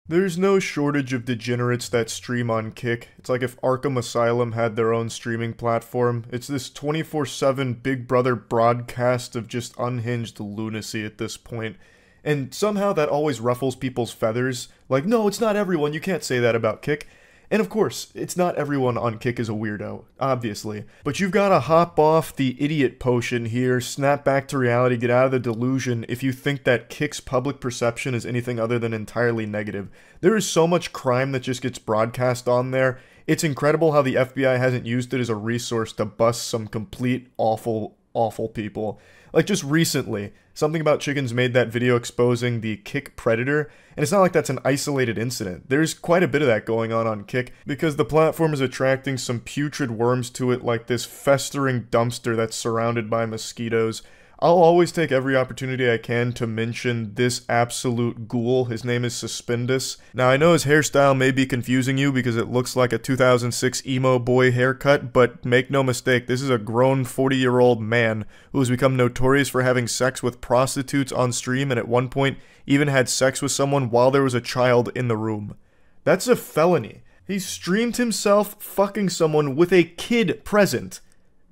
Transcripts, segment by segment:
There's no shortage of degenerates that stream on Kick. It's like if Arkham Asylum had their own streaming platform. It's this 24/7 Big Brother broadcast of just unhinged lunacy at this point. And somehow that always ruffles people's feathers. Like, no, it's not everyone, you can't say that about Kick. And of course, it's not everyone on Kick is a weirdo, obviously. But you've gotta hop off the idiot potion here, snap back to reality, get out of the delusion if you think that Kick's public perception is anything other than entirely negative. There is so much crime that just gets broadcast on there. It's incredible how the FBI hasn't used it as a resource to bust some complete awful, awful people. Like just recently, Something About Chickens made that video exposing the Kick predator, and it's not like that's an isolated incident. There's quite a bit of that going on Kick, because the platform is attracting some putrid worms to it like this festering dumpster that's surrounded by mosquitoes. I'll always take every opportunity I can to mention this absolute ghoul. His name is Suspendus. Now, I know his hairstyle may be confusing you because it looks like a 2006 emo boy haircut, but make no mistake, this is a grown 40-year-old man who has become notorious for having sex with prostitutes on stream and at one point even had sex with someone while there was a child in the room. That's a felony. He streamed himself fucking someone with a kid present.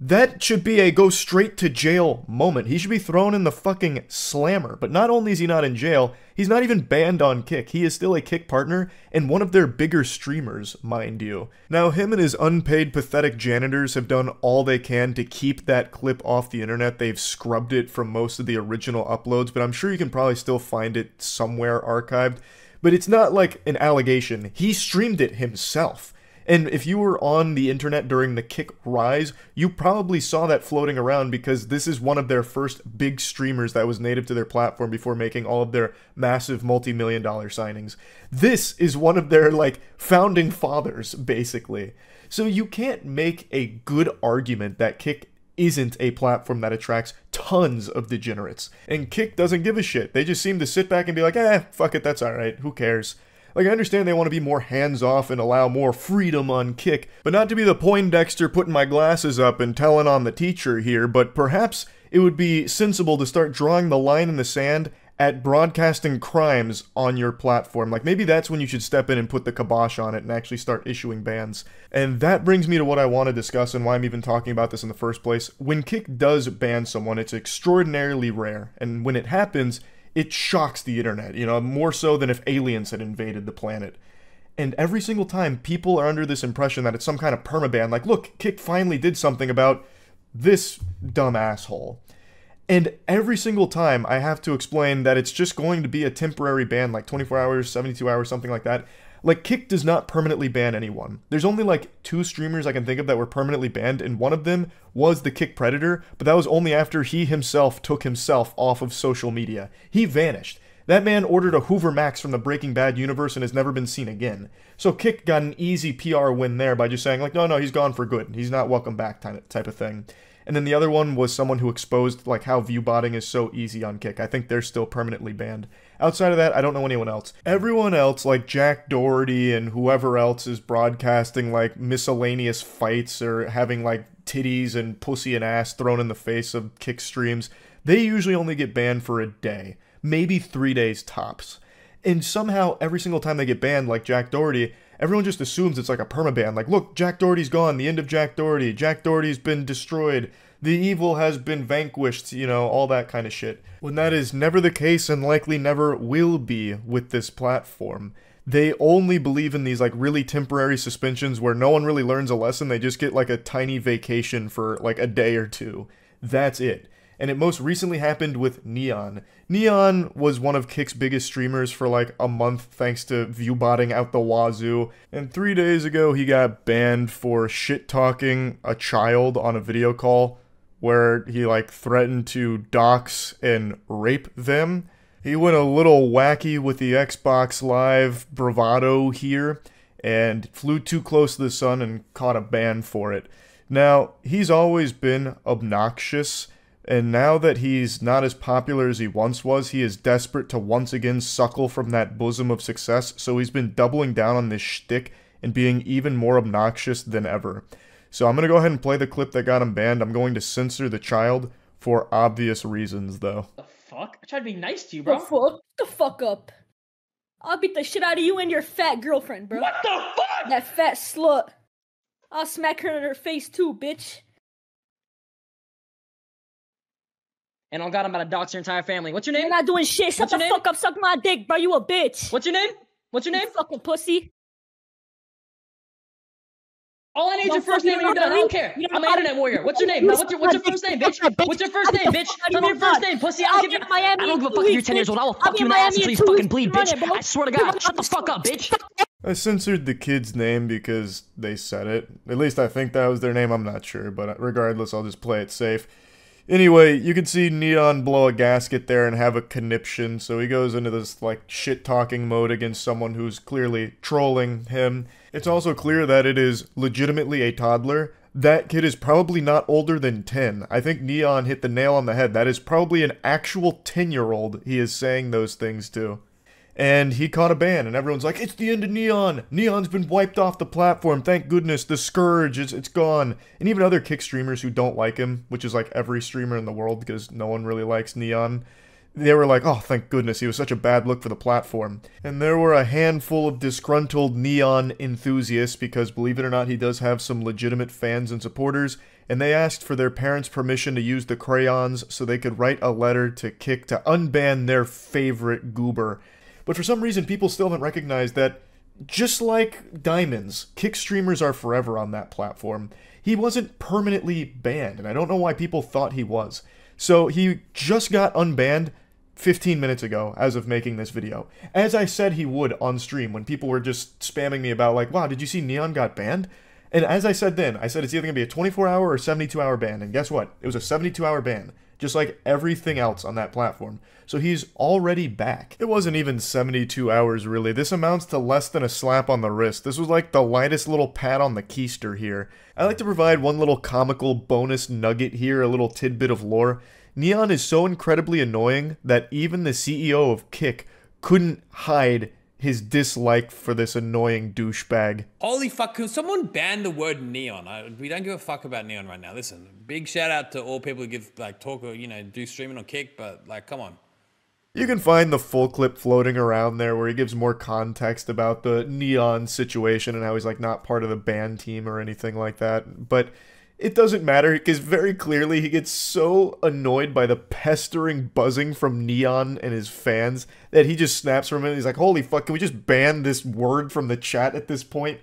That should be a go straight to jail moment. He should be thrown in the fucking slammer. But not only is he not in jail, he's not even banned on Kick. He is still a Kick partner and one of their bigger streamers, mind you. Now, him and his unpaid pathetic janitors have done all they can to keep that clip off the internet. They've scrubbed it from most of the original uploads, but I'm sure you can probably still find it somewhere archived. But it's not like an allegation. He streamed it himself. And if you were on the internet during the Kick rise, you probably saw that floating around because this is one of their first big streamers that was native to their platform before making all of their massive multi-million-dollar signings. This is one of their, like, founding fathers, basically. So you can't make a good argument that Kick isn't a platform that attracts tons of degenerates. And Kick doesn't give a shit. They just seem to sit back and be like, fuck it, that's alright, who cares? Like, I understand they want to be more hands-off and allow more freedom on Kick, but not to be the Poindexter putting my glasses up and telling on the teacher here, but perhaps it would be sensible to start drawing the line in the sand at broadcasting crimes on your platform. Like, maybe that's when you should step in and put the kibosh on it and actually start issuing bans. And that brings me to what I want to discuss and why I'm even talking about this in the first place. When Kick does ban someone, it's extraordinarily rare, and when it happens, it shocks the internet, you know, more so than if aliens had invaded the planet. And every single time, people are under this impression that it's some kind of permaban, like, look, Kick finally did something about this dumb asshole. And every single time, I have to explain that it's just going to be a temporary ban, like 24 hours, 72 hours, something like that. Like, Kick does not permanently ban anyone. There's only like 2 streamers I can think of that were permanently banned, and one of them was the Kick Predator, but that was only after he himself took himself off of social media. He vanished. That man ordered a Hoover Max from the Breaking Bad universe and has never been seen again. So Kick got an easy PR win there by just saying, like, no, he's gone for good. He's not welcome back type of thing. And then the other one was someone who exposed, like, how view botting is so easy on Kick. I think they're still permanently banned. Outside of that, I don't know anyone else. Everyone else, like Jack Doherty and whoever else is broadcasting, like, miscellaneous fights or having, like, titties and pussy and ass thrown in the face of Kick streams, they usually only get banned for a day. Maybe 3 days tops. And somehow, every single time they get banned, like Jack Doherty, everyone just assumes it's like a permaban. Like, look, Jack Doherty's gone, the end of Jack Doherty. Jack Doherty's been destroyed. The evil has been vanquished, you know, all that kind of shit. When that is never the case and likely never will be with this platform. They only believe in these, like, really temporary suspensions where no one really learns a lesson. They just get, like, a tiny vacation for, like, a day or two. That's it. And it most recently happened with Neon. Neon was one of Kick's biggest streamers for like a month thanks to viewbotting out the wazoo. And 3 days ago he got banned for shit-talking a child on a video call where he like threatened to dox and rape them. He went a little wacky with the Xbox Live bravado here and flew too close to the sun and caught a ban for it. Now, he's always been obnoxious. And now that he's not as popular as he once was, he is desperate to once again suckle from that bosom of success, so he's been doubling down on this shtick and being even more obnoxious than ever. So I'm going to go ahead and play the clip that got him banned. I'm going to censor the child for obvious reasons, though. The fuck? I tried to be nice to you, bro. The fuck up. I'll beat the shit out of you and your fat girlfriend, bro. What the fuck? That fat slut. I'll smack her in her face too, bitch. And on God, I'm about to dox your entire family. What's your name? You're not doing shit. Shut the fuck up. Suck my dick, bro. You a bitch. What's your name? What's your name? You fucking pussy. All I need is your first name and you're done. I don't care. I'm an internet warrior. What's your name? Now, what's your first name, bitch? What's your first name, bitch? Tell me your first name, pussy. I don't give a fuck if you're 10 years old. I will fuck you in the ass until you fucking bleed, bitch. I swear to God. Shut the fuck up, bitch. I censored the kid's name because they said it. At least I think that was their name, I'm not sure, but regardless, I'll just play it safe. Anyway, you can see Neon blow a gasket there and have a conniption, so he goes into this, like, shit-talking mode against someone who's clearly trolling him. It's also clear that it is legitimately a toddler. That kid is probably not older than 10. I think Neon hit the nail on the head. That is probably an actual 10-year-old he is saying those things to. And he caught a ban, and everyone's like, it's the end of Neon! Neon's been wiped off the platform, thank goodness, the scourge, it's gone. And even other Kick streamers who don't like him, which is like every streamer in the world because no one really likes Neon, they were like, oh, thank goodness, he was such a bad look for the platform. And there were a handful of disgruntled Neon enthusiasts, because believe it or not, he does have some legitimate fans and supporters, and they asked for their parents' permission to use the crayons so they could write a letter to Kick to unban their favorite goober. But for some reason, people still haven't recognized that, just like Diamonds, Kick streamers are forever on that platform. He wasn't permanently banned, and I don't know why people thought he was. So he just got unbanned 15 minutes ago, as of making this video. As I said he would on stream, when people were just spamming me about, like, wow, did you see Neon got banned? And as I said then, I said it's either going to be a 24-hour or 72-hour ban, and guess what? It was a 72-hour ban. Just like everything else on that platform. So he's already back. It wasn't even 72 hours really. This amounts to less than a slap on the wrist. This was like the lightest little pat on the keister here. I like to provide one little comical bonus nugget here, a little tidbit of lore. Neon is so incredibly annoying that even the CEO of Kick couldn't hide his dislike for this annoying douchebag. Holy fuck, can someone ban the word neon? We don't give a fuck about neon right now. Listen, big shout out to all people who give, like, talk or, you know, do streaming on Kick, but, like, come on. You can find the full clip floating around there where he gives more context about the Neon situation and how he's, like, not part of the ban team or anything like that. But it doesn't matter, because very clearly he gets so annoyed by the pestering buzzing from Neon and his fans that he just snaps from it. He's like, holy fuck, can we just ban this word from the chat at this point?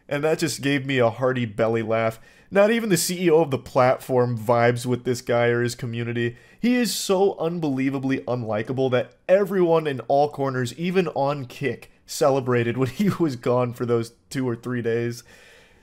And that just gave me a hearty belly laugh. Not even the CEO of the platform vibes with this guy or his community. He is so unbelievably unlikable that everyone in all corners, even on Kick, celebrated when he was gone for those 2 or 3 days.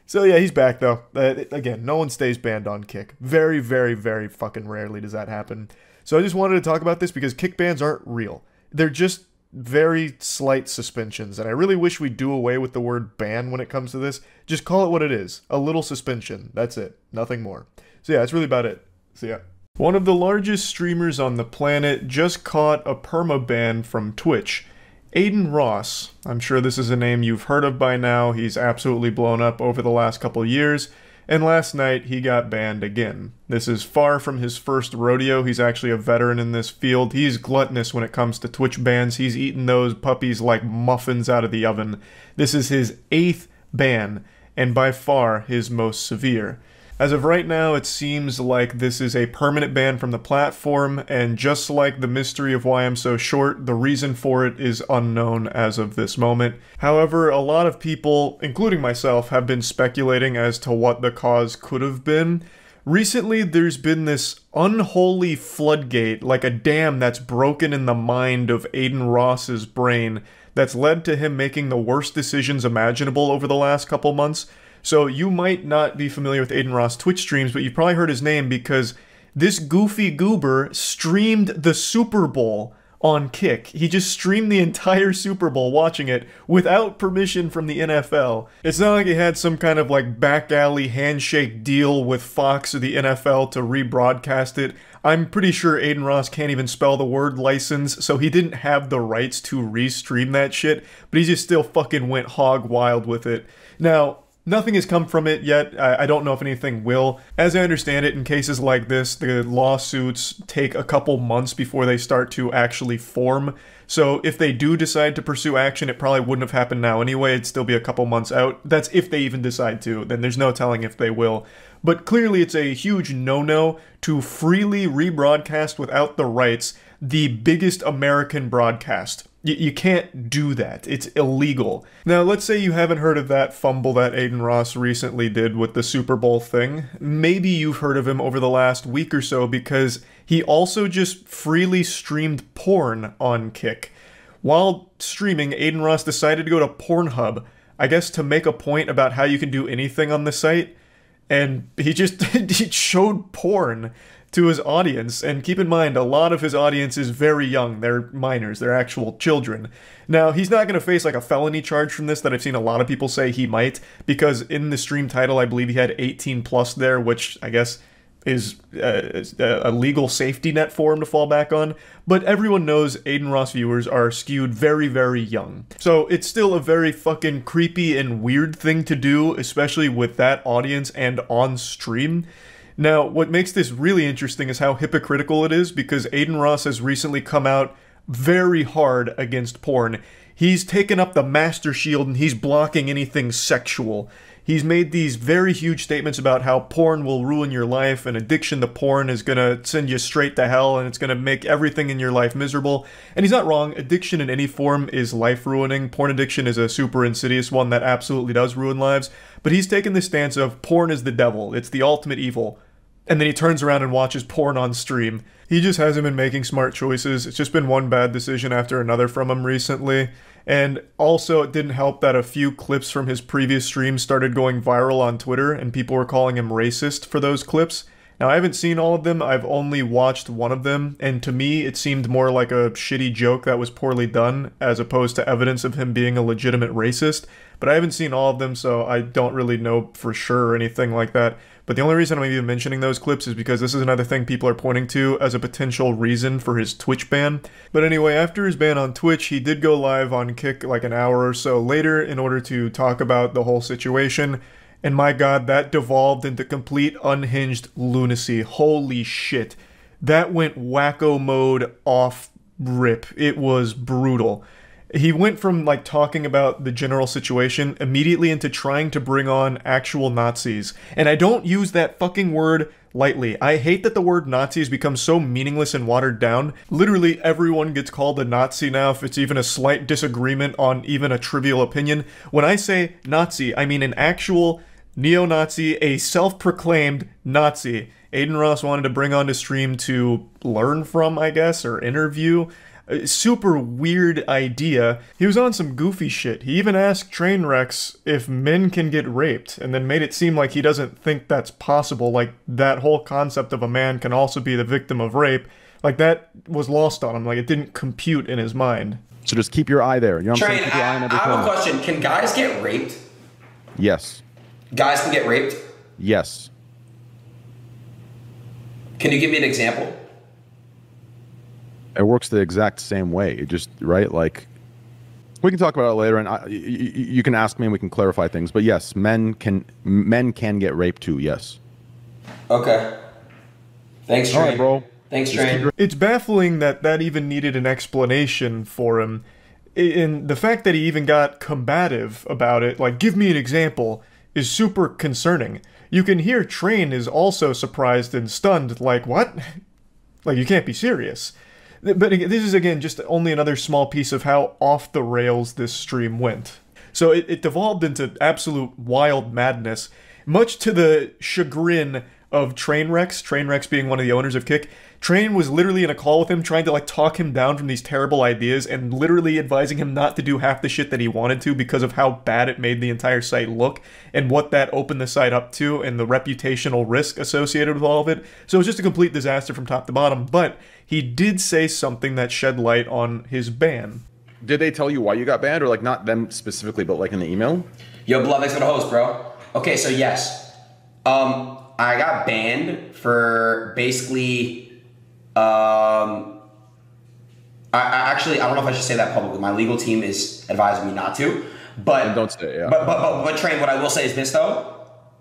So yeah, he's back though. Again, no one stays banned on Kick. Very, very, very fucking rarely does that happen. So I just wanted to talk about this because Kick bans aren't real. They're just very slight suspensions, and I really wish we'd do away with the word ban when it comes to this. Just call it what it is. A little suspension. That's it. Nothing more. So yeah, that's really about it. So yeah. One of the largest streamers on the planet just caught a permaban from Twitch. Adin Ross. I'm sure this is a name you've heard of by now. He's absolutely blown up over the last couple years. And last night, he got banned again. This is far from his first rodeo. He's actually a veteran in this field. He's gluttonous when it comes to Twitch bans. He's eaten those puppies like muffins out of the oven. This is his 8th ban, and by far his most severe. As of right now, it seems like this is a permanent ban from the platform, and just like the mystery of why I'm so short, the reason for it is unknown as of this moment. However, a lot of people, including myself, have been speculating as to what the cause could have been. Recently, there's been this unholy floodgate, like a dam that's broken in the mind of Adin Ross's brain, that's led to him making the worst decisions imaginable over the last couple months. So you might not be familiar with Adin Ross Twitch streams, but you've probably heard his name because this goofy goober streamed the Super Bowl on Kick. He just streamed the entire Super Bowl watching it without permission from the NFL. It's not like he had some kind of like back alley handshake deal with Fox or the NFL to rebroadcast it. I'm pretty sure Adin Ross can't even spell the word license, so he didn't have the rights to restream that shit, but he just still fucking went hog wild with it. Now, Nothing has come from it yet. I don't know if anything will. As I understand it, in cases like this, the lawsuits take a couple months before they start to actually form. So if they do decide to pursue action, it probably wouldn't have happened now anyway. It'd still be a couple months out. That's if they even decide to. Then there's no telling if they will. But clearly it's a huge no-no to freely rebroadcast without the rights the biggest American broadcast. You can't do that. It's illegal. Now, let's say you haven't heard of that fumble that Adin Ross recently did with the Super Bowl thing. Maybe you've heard of him over the last week or so because he also just freely streamed porn on Kick. While streaming, Adin Ross decided to go to Pornhub, I guess to make a point about how you can do anything on the site, and he just he showed porn to his audience, and keep in mind, a lot of his audience is very young. They're minors. They're actual children. Now, he's not going to face like a felony charge from this that I've seen a lot of people say he might, because in the stream title, I believe he had 18 plus there, which I guess is a legal safety net for him to fall back on. But everyone knows Adin Ross viewers are skewed very, very young. So it's still a very fucking creepy and weird thing to do, especially with that audience and on stream. Now, what makes this really interesting is how hypocritical it is, because Adin Ross has recently come out very hard against porn. He's taken up the Master Shield and he's blocking anything sexual. He's made these very huge statements about how porn will ruin your life and addiction to porn is gonna send you straight to hell and it's gonna make everything in your life miserable. And he's not wrong. Addiction in any form is life-ruining. Porn addiction is a super insidious one that absolutely does ruin lives. But he's taken the stance of porn is the devil. It's the ultimate evil. And then he turns around and watches porn on stream. He just hasn't been making smart choices. It's just been one bad decision after another from him recently. And also, it didn't help that a few clips from his previous streams started going viral on Twitter, and people were calling him racist for those clips. Now, I haven't seen all of them. I've only watched one of them, and to me, it seemed more like a shitty joke that was poorly done, as opposed to evidence of him being a legitimate racist. But I haven't seen all of them, so I don't really know for sure or anything like that. But the only reason I'm even mentioning those clips is because this is another thing people are pointing to as a potential reason for his Twitch ban. But anyway, after his ban on Twitch, he did go live on Kick like an hour or so later in order to talk about the whole situation. And my god, that devolved into complete unhinged lunacy. Holy shit. That went wacko mode off rip. It was brutal. He went from, like, talking about the general situation immediately into trying to bring on actual Nazis. And I don't use that fucking word lightly. I hate that the word Nazi has become so meaningless and watered down. Literally everyone gets called a Nazi now if it's even a slight disagreement on even a trivial opinion. When I say Nazi, I mean an actual neo-Nazi, a self-proclaimed Nazi. Adin Ross wanted to bring on to stream to learn from, I guess, or interview. Super weird idea. He was on some goofy shit. He even asked Trainwrecks if men can get raped, and then made it seem like he doesn't think that's possible, like that whole concept of a man can also be the victim of rape. Like, that was lost on him, like it didn't compute in his mind. So just keep your eye there. You know what I'm Train, saying? Keep your eye on every I have a corner. question. Can guys get raped? Yes. Guys can get raped? Yes. Can you give me an example? It works the exact same way. It just, right? Like, we can talk about it later, and you can ask me and we can clarify things. But yes, men can get raped too, yes. Okay. Thanks, Train. All right, bro. Thanks, Train. It's baffling that that even needed an explanation for him. And the fact that he even got combative about it, like, give me an example, is super concerning. You can hear Train is also surprised and stunned, like, what? Like, you can't be serious. But this is, again, just only another small piece of how off the rails this stream went. So it devolved into absolute wild madness, much to the chagrin of Trainwrecks, Trainwrecks being one of the owners of Kick. Train was literally in a call with him trying to, like, talk him down from these terrible ideas and literally advising him not to do half the shit that he wanted to because of how bad it made the entire site look and what that opened the site up to and the reputational risk associated with all of it. So it was just a complete disaster from top to bottom, but he did say something that shed light on his ban. Did they tell you why you got banned, or like not them specifically, but like in the email? Yo, Blood, thanks for the host, bro. Okay, so yes. I got banned for basically... I don't know if I should say that publicly. My legal team is advising me not to. But don't say, yeah. But Train, what I will say is this though.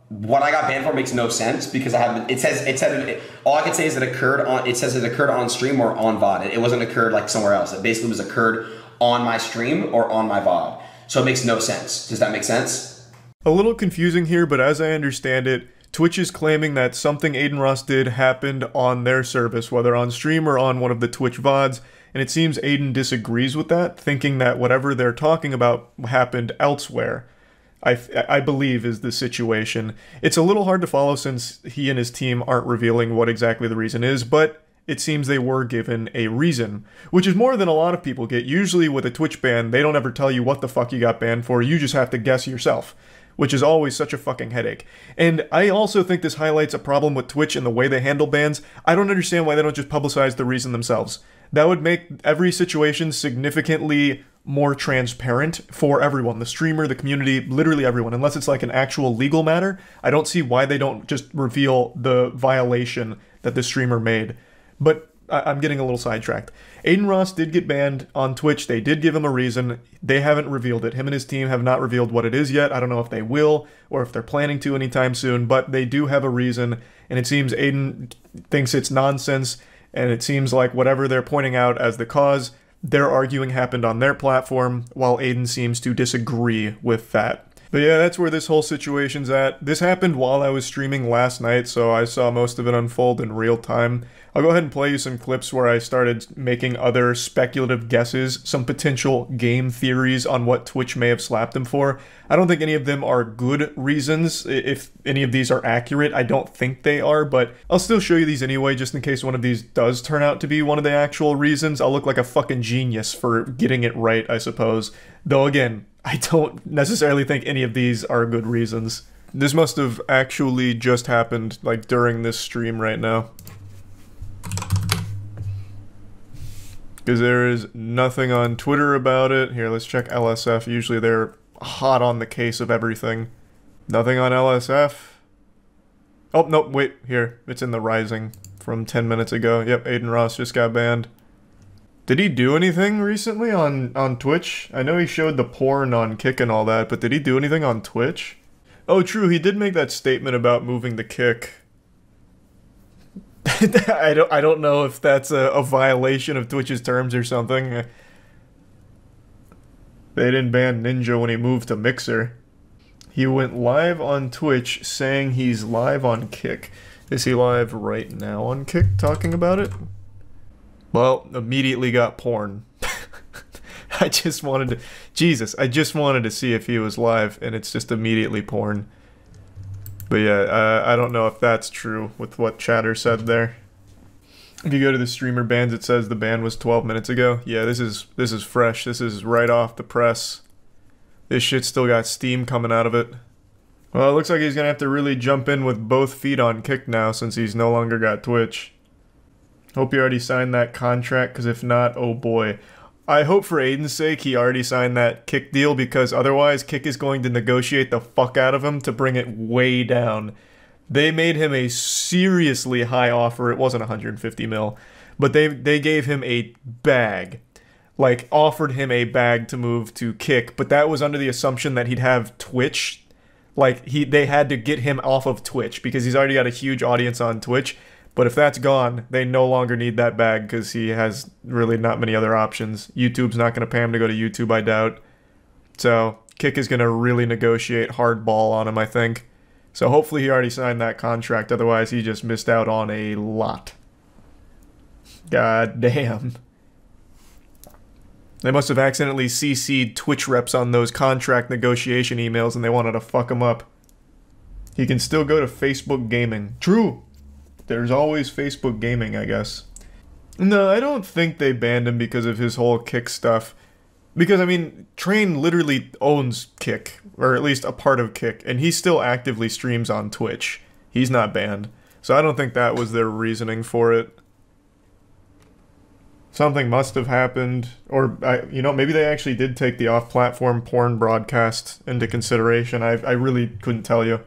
What I got banned for makes no sense because I have it said all I can say is it occurred on stream or on VOD. It wasn't occurred like somewhere else. It basically was occurred on my stream or on my VOD. So it makes no sense. Does that make sense? A little confusing here, but as I understand it, Twitch is claiming that something Adin Ross did happened on their service, whether on stream or on one of the Twitch VODs, and it seems Adin disagrees with that, thinking that whatever they're talking about happened elsewhere. I believe is the situation. It's a little hard to follow since he and his team aren't revealing what exactly the reason is, but it seems they were given a reason, which is more than a lot of people get. Usually with a Twitch ban, they don't ever tell you what the fuck you got banned for, you just have to guess yourself, which is always such a fucking headache. And I also think this highlights a problem with Twitch and the way they handle bans. I don't understand why they don't just publicize the reason themselves. That would make every situation significantly more transparent for everyone, the streamer, the community, literally everyone. Unless it's like an actual legal matter, I don't see why they don't just reveal the violation that the streamer made. But I'm getting a little sidetracked. Adin Ross did get banned on Twitch. They did give him a reason. They haven't revealed it. Him and his team have not revealed what it is yet. I don't know if they will or if they're planning to anytime soon, but they do have a reason, and it seems Adin thinks it's nonsense, and it seems like whatever they're pointing out as the cause, they're arguing happened on their platform, while Adin seems to disagree with that. But yeah, that's where this whole situation's at. This happened while I was streaming last night, so I saw most of it unfold in real time. I'll go ahead and play you some clips where I started making other speculative guesses, some potential game theories on what Twitch may have slapped him for. I don't think any of them are good reasons. If any of these are accurate, I don't think they are, but I'll still show you these anyway, just in case one of these does turn out to be one of the actual reasons. I'll look like a fucking genius for getting it right, I suppose. Though again, I don't necessarily think any of these are good reasons. This must have actually just happened, like, during this stream right now. Because there is nothing on Twitter about it. Here, let's check LSF. Usually they're hot on the case of everything. Nothing on LSF. Oh, no, wait, here. It's in the Rising from 10 minutes ago. Yep, Adin Ross just got banned. Did he do anything recently on Twitch? I know he showed the porn on Kick and all that, but did he do anything on Twitch? Oh, true, he did make that statement about moving the Kick. I don't know if that's a violation of Twitch's terms or something. They didn't ban Ninja when he moved to Mixer. He went live on Twitch saying he's live on Kick. Is he live right now on Kick talking about it? Well, immediately got porn. I just wanted to... Jesus, I just wanted to see if he was live, and it's just immediately porn. But yeah, I don't know if that's true with what Chatter said there. If you go to the streamer bans, it says the ban was 12 minutes ago. Yeah, this is fresh. This is right off the press. This shit still got steam coming out of it. Well, it looks like he's gonna have to really jump in with both feet on Kick now since he's no longer got Twitch. Hope you already signed that contract, because if not, oh boy. I hope for Adin's sake he already signed that Kick deal, because otherwise Kick is going to negotiate the fuck out of him to bring it way down. They made him a seriously high offer. It wasn't 150 mil, but they gave him a bag. Like, offered him a bag to move to Kick, but that was under the assumption that he'd have Twitch. Like, they had to get him off of Twitch, because he's already got a huge audience on Twitch. But if that's gone, they no longer need that bag because he has really not many other options. YouTube's not going to pay him to go to YouTube, I doubt. So, Kick is going to really negotiate hardball on him, I think. So hopefully he already signed that contract, otherwise he just missed out on a lot. God damn. They must have accidentally CC'd Twitch reps on those contract negotiation emails and they wanted to fuck him up. He can still go to Facebook Gaming. True! There's always Facebook Gaming, I guess. No, I don't think they banned him because of his whole Kick stuff. Because, I mean, Train literally owns Kick, or at least a part of Kick, and he still actively streams on Twitch. He's not banned. So I don't think that was their reasoning for it. Something must have happened, or, you know, maybe they actually did take the off-platform porn broadcast into consideration. I really couldn't tell you.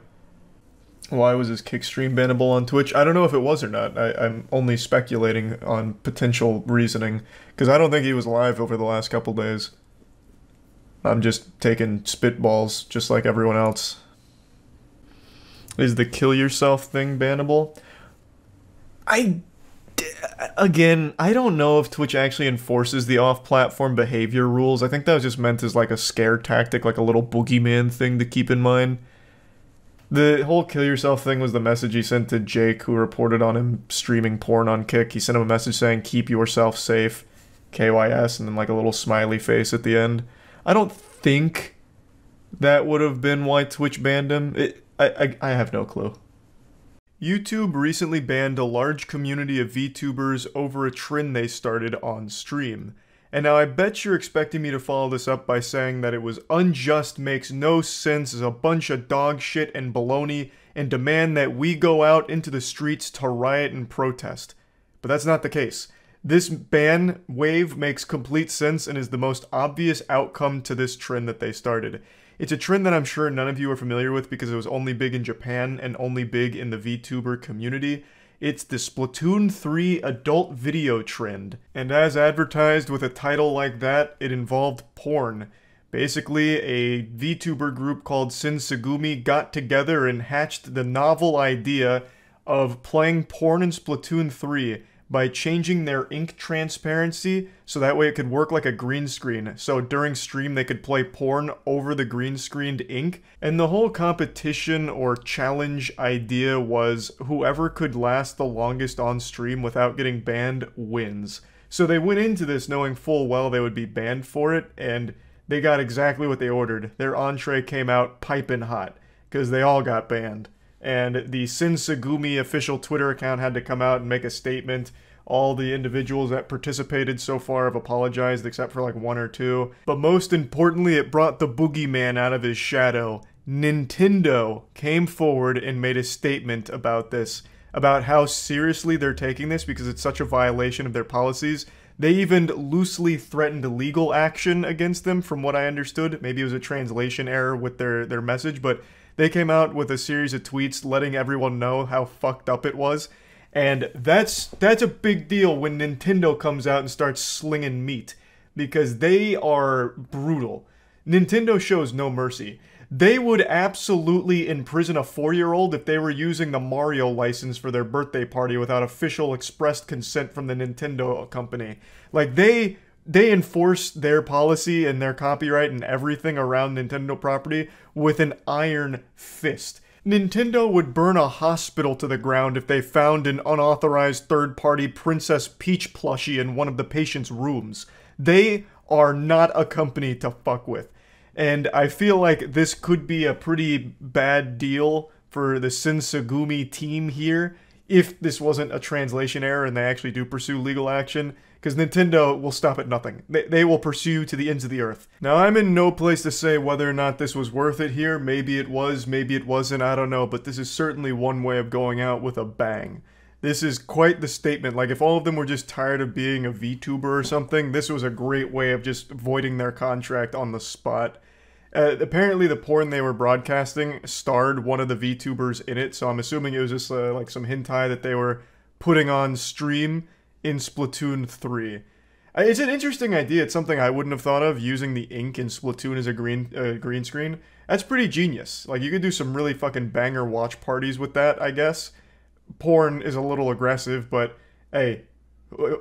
Why was his Kick stream bannable on Twitch? I don't know if it was or not. I'm only speculating on potential reasoning, because I don't think he was live over the last couple days. I'm just taking spitballs, just like everyone else. Is the kill yourself thing bannable? Again, I don't know if Twitch actually enforces the off-platform behavior rules. I think that was just meant as like a scare tactic, like a little boogeyman thing to keep in mind. The whole kill yourself thing was the message he sent to Jake, who reported on him streaming porn on Kick. He sent him a message saying, keep yourself safe, KYS, and then like a little smiley face at the end. I don't think that would have been why Twitch banned him. I have no clue. YouTube recently banned a large community of VTubers over a trend they started on stream. And now I bet you're expecting me to follow this up by saying that it was unjust, makes no sense, is a bunch of dog shit and baloney, and demand that we go out into the streets to riot and protest. But that's not the case. This ban wave makes complete sense and is the most obvious outcome to this trend that they started. It's a trend that I'm sure none of you are familiar with because it was only big in Japan and only big in the VTuber community. It's the Splatoon 3 adult video trend, and as advertised with a title like that, it involved porn. Basically, a VTuber group called Shinsegumi got together and hatched the novel idea of playing porn in Splatoon 3 by changing their ink transparency so that way it could work like a green screen. So during stream they could play porn over the green screened ink. And the whole competition or challenge idea was whoever could last the longest on stream without getting banned wins. So they went into this knowing full well they would be banned for it, and they got exactly what they ordered. Their entree came out piping hot, because they all got banned. And the Shinsegumi official Twitter account had to come out and make a statement. All the individuals that participated so far have apologized, except for like one or two. But most importantly, it brought the boogeyman out of his shadow. Nintendo came forward and made a statement about this, about how seriously they're taking this because it's such a violation of their policies. They even loosely threatened legal action against them, from what I understood. Maybe it was a translation error with their message, but they came out with a series of tweets letting everyone know how fucked up it was. And that's a big deal when Nintendo comes out and starts slinging meat, because they are brutal. Nintendo shows no mercy. They would absolutely imprison a 4-year-old if they were using the Mario license for their birthday party without official expressed consent from the Nintendo company. Like, they enforce their policy and their copyright and everything around Nintendo property with an iron fist. Nintendo would burn a hospital to the ground if they found an unauthorized third-party Princess Peach plushie in one of the patient's rooms. They are not a company to fuck with. And I feel like this could be a pretty bad deal for the Shinsegumi team here if this wasn't a translation error and they actually do pursue legal action, because Nintendo will stop at nothing. They will pursue to the ends of the earth. Now, I'm in no place to say whether or not this was worth it here. Maybe it was, maybe it wasn't, I don't know, but this is certainly one way of going out with a bang. This is quite the statement. Like, if all of them were just tired of being a VTuber or something, this was a great way of just voiding their contract on the spot. Apparently the porn they were broadcasting starred one of the VTubers in it, so I'm assuming it was just like some hentai that they were putting on stream in Splatoon 3. It's an interesting idea. It's something I wouldn't have thought of, using the ink in Splatoon as a green screen. That's pretty genius. Like, you could do some really fucking banger watch parties with that, I guess. Porn is a little aggressive, but hey,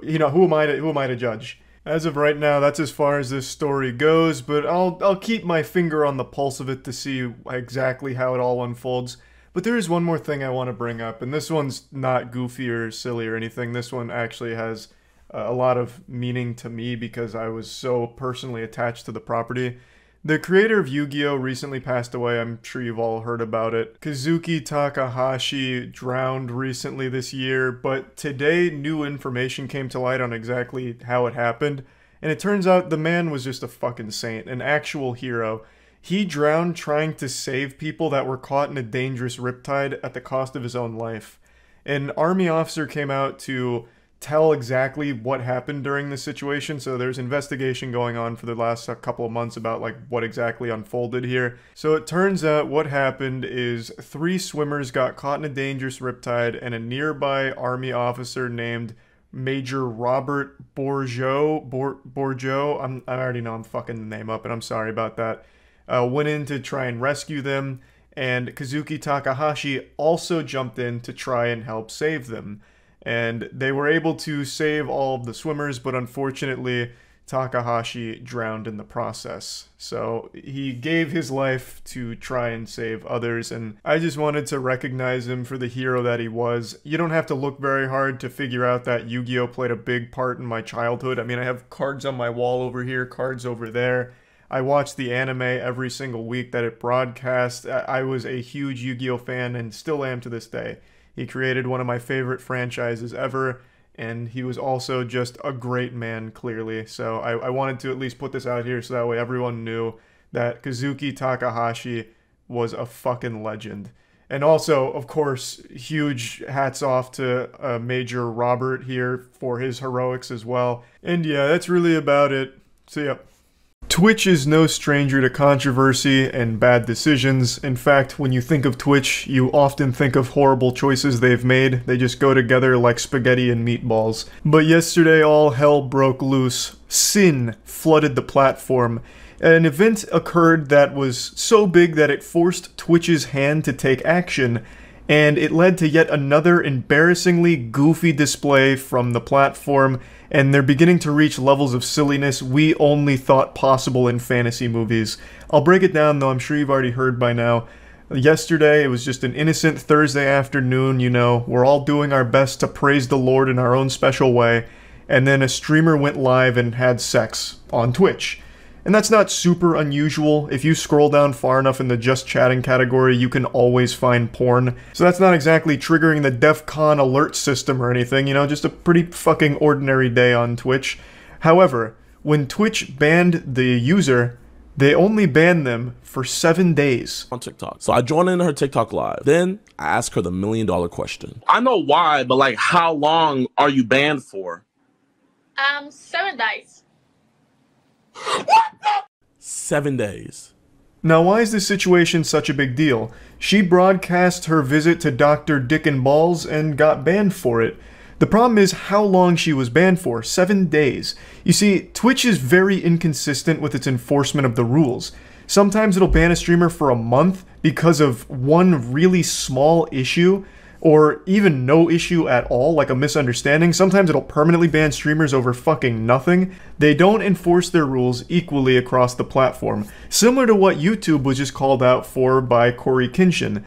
you know, who am I to judge? As of right now, that's as far as this story goes, but I'll keep my finger on the pulse of it to see exactly how it all unfolds. But there is one more thing I want to bring up, and this one's not goofy or silly or anything. This one actually has a lot of meaning to me because I was so personally attached to the property. The creator of Yu-Gi-Oh! Recently passed away. I'm sure you've all heard about it. Kazuki Takahashi drowned recently this year, but today new information came to light on exactly how it happened. And it turns out the man was just a fucking saint, an actual hero. He drowned trying to save people that were caught in a dangerous riptide at the cost of his own life. An army officer came out to tell exactly what happened during this situation, so there's investigation going on for the last couple of months about like what exactly unfolded here. So it turns out what happened is 3 swimmers got caught in a dangerous riptide, and a nearby army officer named Major Robert Bourgeot. I already know I'm fucking the name up, and I'm sorry about that. Went in to try and rescue them, and Kazuki Takahashi also jumped in to try and help save them. And they were able to save all of the swimmers, but unfortunately, Takahashi drowned in the process. So he gave his life to try and save others, and I just wanted to recognize him for the hero that he was. You don't have to look very hard to figure out that Yu-Gi-Oh! Played a big part in my childhood. I mean, I have cards on my wall over here, cards over there. I watched the anime every single week that it broadcast. I was a huge Yu-Gi-Oh! Fan and still am to this day. He created one of my favorite franchises ever, and he was also just a great man, clearly. So I wanted to at least put this out here so that way everyone knew that Kazuki Takahashi was a fucking legend. And also, of course, huge hats off to Major Robert here for his heroics as well. And yeah, that's really about it. See ya. Twitch is no stranger to controversy and bad decisions. In fact, when you think of Twitch, you often think of horrible choices they've made. They just go together like spaghetti and meatballs. But yesterday, all hell broke loose. Sin flooded the platform. An event occurred that was so big that it forced Twitch's hand to take action, and it led to yet another embarrassingly goofy display from the platform, and they're beginning to reach levels of silliness we only thought possible in fantasy movies. I'll break it down, though I'm sure you've already heard by now. Yesterday, it was just an innocent Thursday afternoon, you know, we're all doing our best to praise the Lord in our own special way, and then a streamer went live and had sex on Twitch. And that's not super unusual. If you scroll down far enough in the just chatting category, you can always find porn. So that's not exactly triggering the DEF CON alert system or anything, you know, just a pretty fucking ordinary day on Twitch. However, when Twitch banned the user, they only banned them for 7 days. On TikTok. So I joined in her TikTok live. Then I asked her the $1 million question. I know why, but like, how long are you banned for? 7 days. What the? 7 days. Now, why is this situation such a big deal? She broadcast her visit to Dr. Dick and Balls and got banned for it. The problem is how long she was banned for, 7 days. You see, Twitch is very inconsistent with its enforcement of the rules. Sometimes it'll ban a streamer for a month because of one really small issue, or even no issue at all, like a misunderstanding. Sometimes it'll permanently ban streamers over fucking nothing. They don't enforce their rules equally across the platform, similar to what YouTube was just called out for by Corey Kinshin.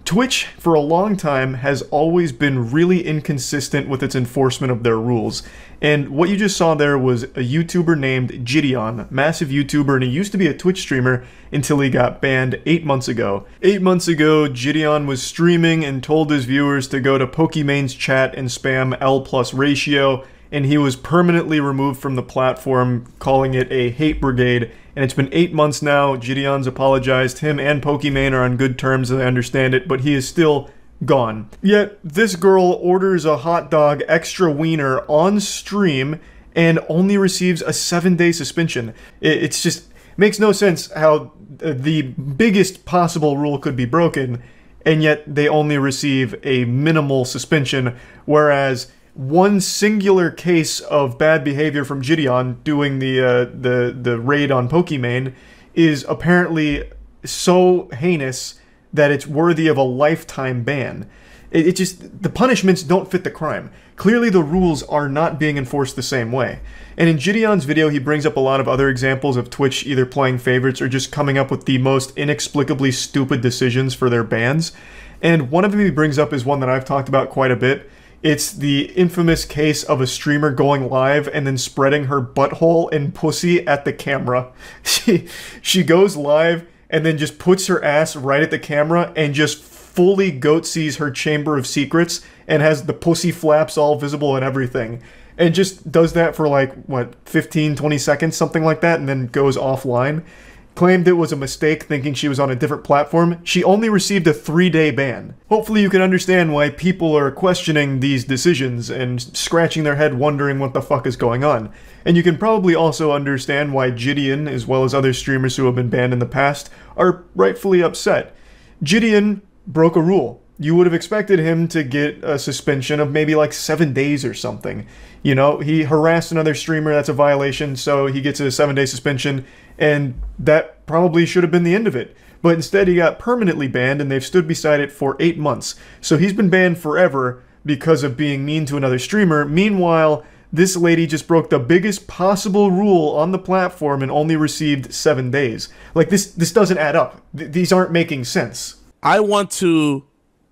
Twitch, for a long time, has always been really inconsistent with its enforcement of their rules. And what you just saw there was a YouTuber named Gideon, massive YouTuber, and he used to be a Twitch streamer until he got banned 8 months ago. 8 months ago, Gideon was streaming and told his viewers to go to Pokemon's chat and spam L+ ratio, and he was permanently removed from the platform, calling it a hate brigade. And it's been 8 months now. Gideon's apologized. Him and Pokimane are on good terms, as I understand it, but he is still gone. Yet, this girl orders a hot dog extra wiener on stream and only receives a 7-day suspension. It's just makes no sense how the biggest possible rule could be broken, and yet they only receive a minimal suspension, whereas one singular case of bad behavior from Gideon doing the raid on Pokimane is apparently so heinous that it's worthy of a lifetime ban. It just, the punishments don't fit the crime. Clearly the rules are not being enforced the same way. And in Gideon's video, he brings up a lot of other examples of Twitch either playing favorites or just coming up with the most inexplicably stupid decisions for their bans. And one of them he brings up is one that I've talked about quite a bit. It's the infamous case of a streamer going live and then spreading her butthole and pussy at the camera. She goes live and then just puts her ass right at the camera and just fully goat-sees her chamber of secrets and has the pussy flaps all visible and everything. And just does that for like, what, 15, 20 seconds, something like that, and then goes offline. Claimed it was a mistake thinking she was on a different platform. She only received a 3-day ban. Hopefully you can understand why people are questioning these decisions and scratching their head wondering what the fuck is going on. And you can probably also understand why Gideon, as well as other streamers who have been banned in the past, are rightfully upset. Gideon broke a rule. you would have expected him to get a suspension of maybe like 7 days or something. You know, he harassed another streamer, that's a violation, so he gets a 7-day suspension, and that probably should have been the end of it. But instead he got permanently banned, and they've stood beside it for 8 months. So he's been banned forever because of being mean to another streamer. Meanwhile, this lady just broke the biggest possible rule on the platform and only received 7 days. Like, this doesn't add up. These aren't making sense. I want to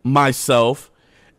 myself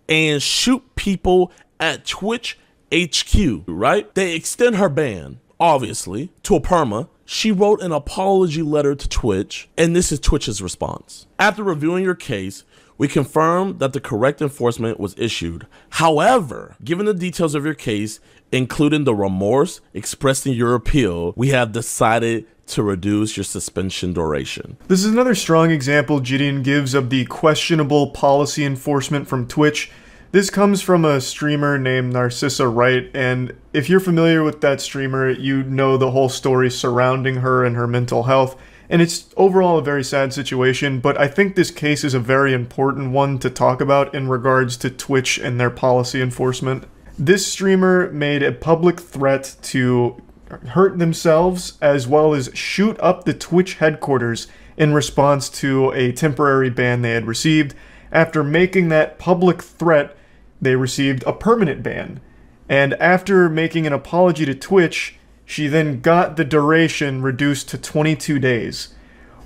and shoot people at Twitch HQ, right? They extend her ban, obviously, to a perma. She wrote an apology letter to Twitch, and this is Twitch's response. After reviewing your case, we confirm that the correct enforcement was issued. However, given the details of your case, including the remorse expressed in your appeal, we have decided to reduce your suspension duration. This is another strong example Gideon gives of the questionable policy enforcement from Twitch. This comes from a streamer named Narcissa Wright, and if you're familiar with that streamer, you know the whole story surrounding her and her mental health, and it's overall a very sad situation, but I think this case is a very important one to talk about in regards to Twitch and their policy enforcement. This streamer made a public threat to hurt themselves as well as shoot up the Twitch headquarters in response to a temporary ban they had received. After making that public threat, they received a permanent ban. And after making an apology to Twitch, she then got the duration reduced to 22 days.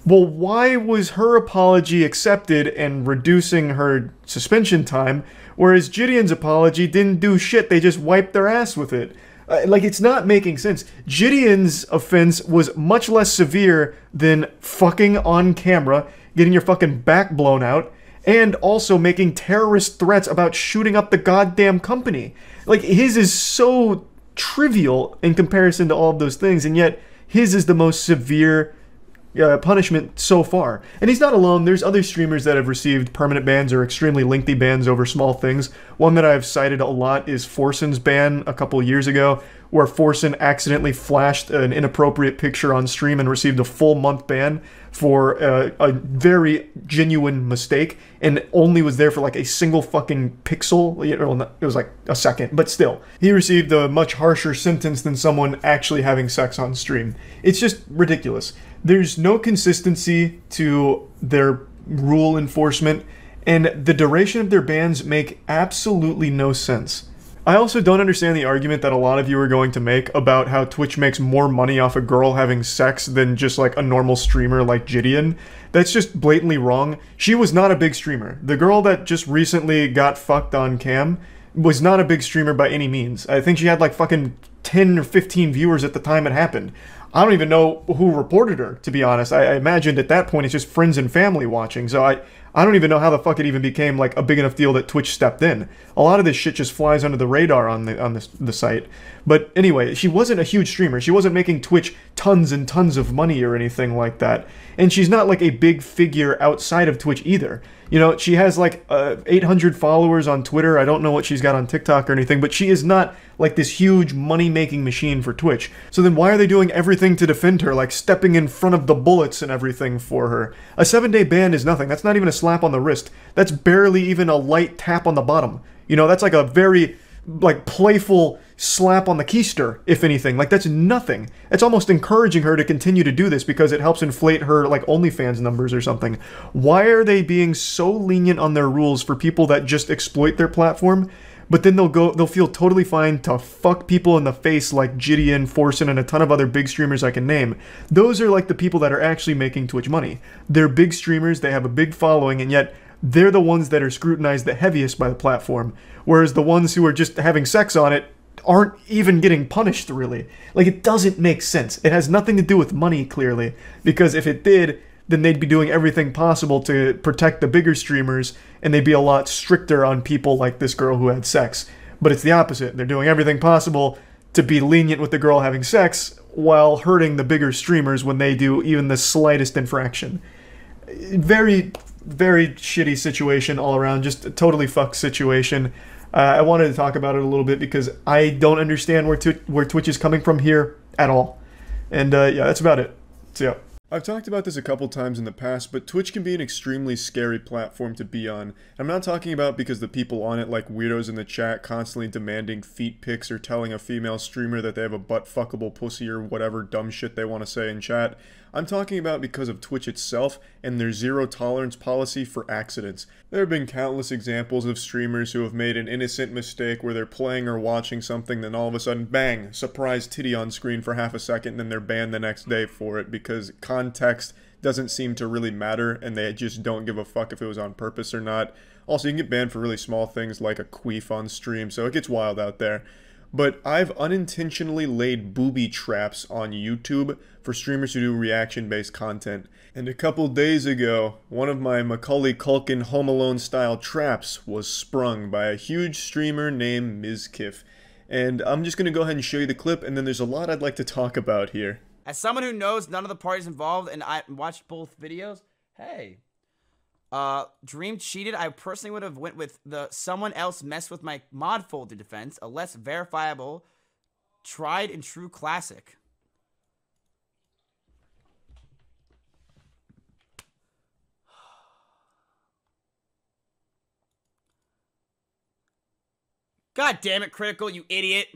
Well, why was her apology accepted and reducing her suspension time, whereas Gideon's apology didn't do shit, they just wiped their ass with it? Like, it's not making sense. Gideon's offense was much less severe than fucking on camera, getting your fucking back blown out, and also making terrorist threats about shooting up the goddamn company. Like, his is so trivial in comparison to all of those things, and yet his is the most severe punishment so far. And he's not alone. There's other streamers that have received permanent bans or extremely lengthy bans over small things. One that I've cited a lot is Forsen's ban a couple years ago, where Forsen accidentally flashed an inappropriate picture on stream and received a full month ban for a very genuine mistake, and only was there for like a single fucking pixel. It was like a second, but still. He received a much harsher sentence than someone actually having sex on stream. It's just ridiculous. There's no consistency to their rule enforcement, and the duration of their bans make absolutely no sense. I also don't understand the argument that a lot of you are going to make about how Twitch makes more money off a girl having sex than just like a normal streamer like Gideon. That's just blatantly wrong. She was not a big streamer. The girl that just recently got fucked on cam was not a big streamer by any means. I think she had like fucking 10 or 15 viewers at the time it happened. I don't even know who reported her, to be honest. I imagined at that point it's just friends and family watching, so I don't even know how the fuck it even became like a big enough deal that Twitch stepped in. A lot of this shit just flies under the radar on the site. But anyway, she wasn't a huge streamer. She wasn't making Twitch tons and tons of money or anything like that. And she's not like a big figure outside of Twitch either. You know, she has like 800 followers on Twitter. I don't know what she's got on TikTok or anything, but she is not like this huge money-making machine for Twitch. So then why are they doing everything to defend her, like stepping in front of the bullets and everything for her? A 7-day ban is nothing. That's not even a slap on the wrist. That's barely even a light tap on the bottom. You know, that's like a very like playful slap on the keister, if anything. Like, that's nothing. It's almost encouraging her to continue to do this because it helps inflate her like OnlyFans numbers or something. Why are they being so lenient on their rules for people that just exploit their platform? But then they'll feel totally fine to fuck people in the face like Gideon, Forsen, and a ton of other big streamers I can name. Those are like the people that are actually making Twitch money. They're big streamers, they have a big following, and yet they're the ones that are scrutinized the heaviest by the platform. Whereas the ones who are just having sex on it aren't even getting punished, really. Like, it doesn't make sense. It has nothing to do with money, clearly. Because if it did, then they'd be doing everything possible to protect the bigger streamers, and they'd be a lot stricter on people like this girl who had sex. But it's the opposite. They're doing everything possible to be lenient with the girl having sex, while hurting the bigger streamers when they do even the slightest infraction. Very, very shitty situation all around. Just a totally fucked situation. I wanted to talk about it a little bit because I don't understand where Twitch is coming from here at all. And yeah, that's about it. So yeah. I've talked about this a couple times in the past, but Twitch can be an extremely scary platform to be on. I'm not talking about because the people on it, like weirdos in the chat, constantly demanding feet pics or telling a female streamer that they have a butt-fuckable pussy or whatever dumb shit they want to say in chat. I'm talking about because of Twitch itself and their zero-tolerance policy for accidents. There have been countless examples of streamers who have made an innocent mistake where they're playing or watching something, then all of a sudden, bang, surprise titty on screen for half a second, and then they're banned the next day for it because context doesn't seem to really matter and they just don't give a fuck if it was on purpose or not. Also, you can get banned for really small things like a queef on stream, so it gets wild out there. But I've unintentionally laid booby traps on YouTube for streamers who do reaction-based content. And a couple days ago, one of my Macaulay Culkin Home Alone style traps was sprung by a huge streamer named Mizkif. And I'm just going to go ahead and show you the clip, and then there's a lot I'd like to talk about here. As someone who knows none of the parties involved and I watched both videos, hey. Dream cheated. I personally would have went with the someone else messed with my mod folder defense, a less verifiable, tried and true classic. God damn it, Critical, you idiot.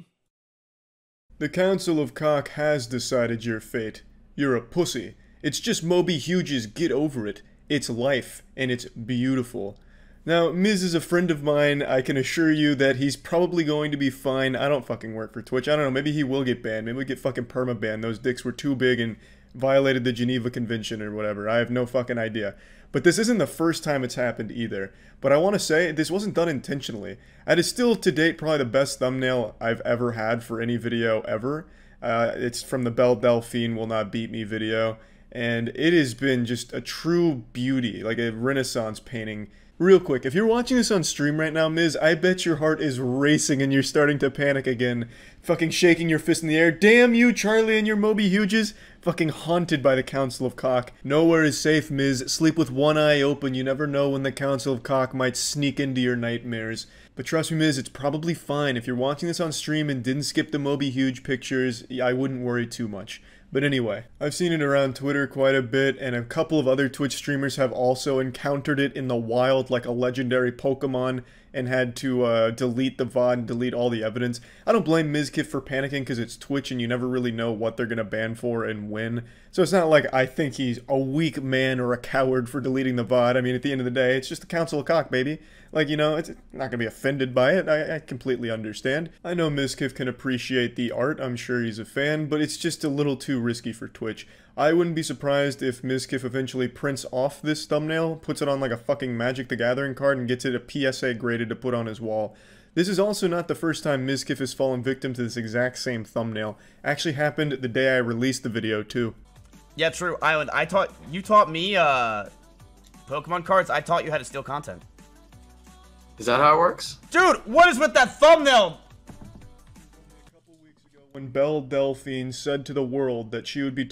The Council of Cock has decided your fate. You're a pussy. It's just Moby Huge's Get Over It. It's life, and it's beautiful. Now, Miz is a friend of mine. I can assure you that he's probably going to be fine. I don't fucking work for Twitch. I don't know, maybe he will get banned. Maybe we get fucking perma-banned. Those dicks were too big and violated the Geneva Convention or whatever. I have no fucking idea. But this isn't the first time it's happened either. But I want to say, this wasn't done intentionally. It is still, to date, probably the best thumbnail I've ever had for any video ever. It's from the Belle Delphine Will Not Beat Me video. And it has been just a true beauty, like a Renaissance painting. Real quick, if you're watching this on stream right now, Miz, I bet your heart is racing and you're starting to panic again. Fucking shaking your fist in the air. Damn you, Charlie and your Moby Huges. Fucking haunted by the Council of Cock. Nowhere is safe, Miz. Sleep with one eye open. You never know when the Council of Cock might sneak into your nightmares. But trust me, Miz, it's probably fine. If you're watching this on stream and didn't skip the Moby Huge pictures, I wouldn't worry too much. But anyway, I've seen it around Twitter quite a bit, and a couple of other Twitch streamers have also encountered it in the wild like a legendary Pokemon and had to delete the VOD and delete all the evidence. I don't blame Mizkif for panicking because it's Twitch and you never really know what they're going to ban for and when. So it's not like I think he's a weak man or a coward for deleting the VOD. I mean, at the end of the day, it's just the Council of Cock, baby. Like, you know, it's not going to be offended by it. I completely understand. I know Mizkif can appreciate the art. I'm sure he's a fan, but it's just a little too risky for Twitch. I wouldn't be surprised if Mizkif eventually prints off this thumbnail, puts it on like a fucking Magic the Gathering card, and gets it a PSA graded to put on his wall. This is also not the first time Mizkif has fallen victim to this exact same thumbnail. Actually happened the day I released the video, too. Yeah, true. Island, you taught me, Pokemon cards. I taught you how to steal content. Is that how it works? Dude, what is with that thumbnail? A couple weeks ago, when Belle Delphine said to the world that she would be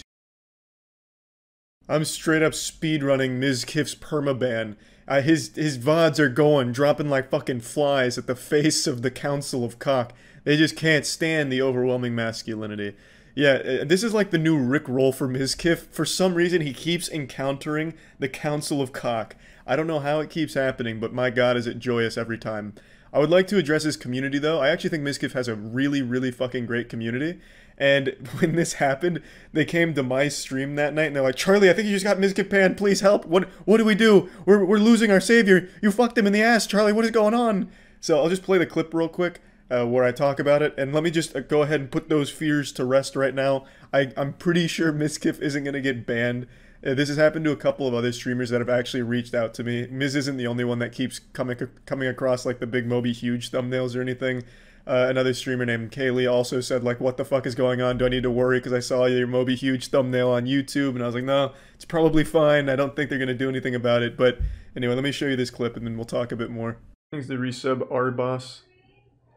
I'm straight up speedrunning Mizkif's permaban. His VODs are going, dropping like fucking flies at the face of the Council of Cock. They just can't stand the overwhelming masculinity. Yeah, this is like the new Rickroll for Mizkif. For some reason, he keeps encountering the Council of Cock. I don't know how it keeps happening, but my god is it joyous every time. I would like to address his community, though. I actually think Mizkif has a really, really fucking great community. And when this happened, they came to my stream that night, and they're like, Charlie, I think you just got Mizkif banned. Please help. What do we do? We're losing our savior. You fucked him in the ass, Charlie. What is going on? So I'll just play the clip real quick where I talk about it. And let me just go ahead and put those fears to rest right now. I'm pretty sure Mizkif isn't going to get banned. This has happened to a couple of other streamers that have actually reached out to me. Miz isn't the only one that keeps coming across like the big Moby Huge thumbnails or anything. Another streamer named Kaylee also said like, what the fuck is going on? Do I need to worry because I saw your Moby Huge thumbnail on YouTube? And I was like, no, it's probably fine. I don't think they're going to do anything about it. But anyway, let me show you this clip and then we'll talk a bit more. Thanks to resub Arboss.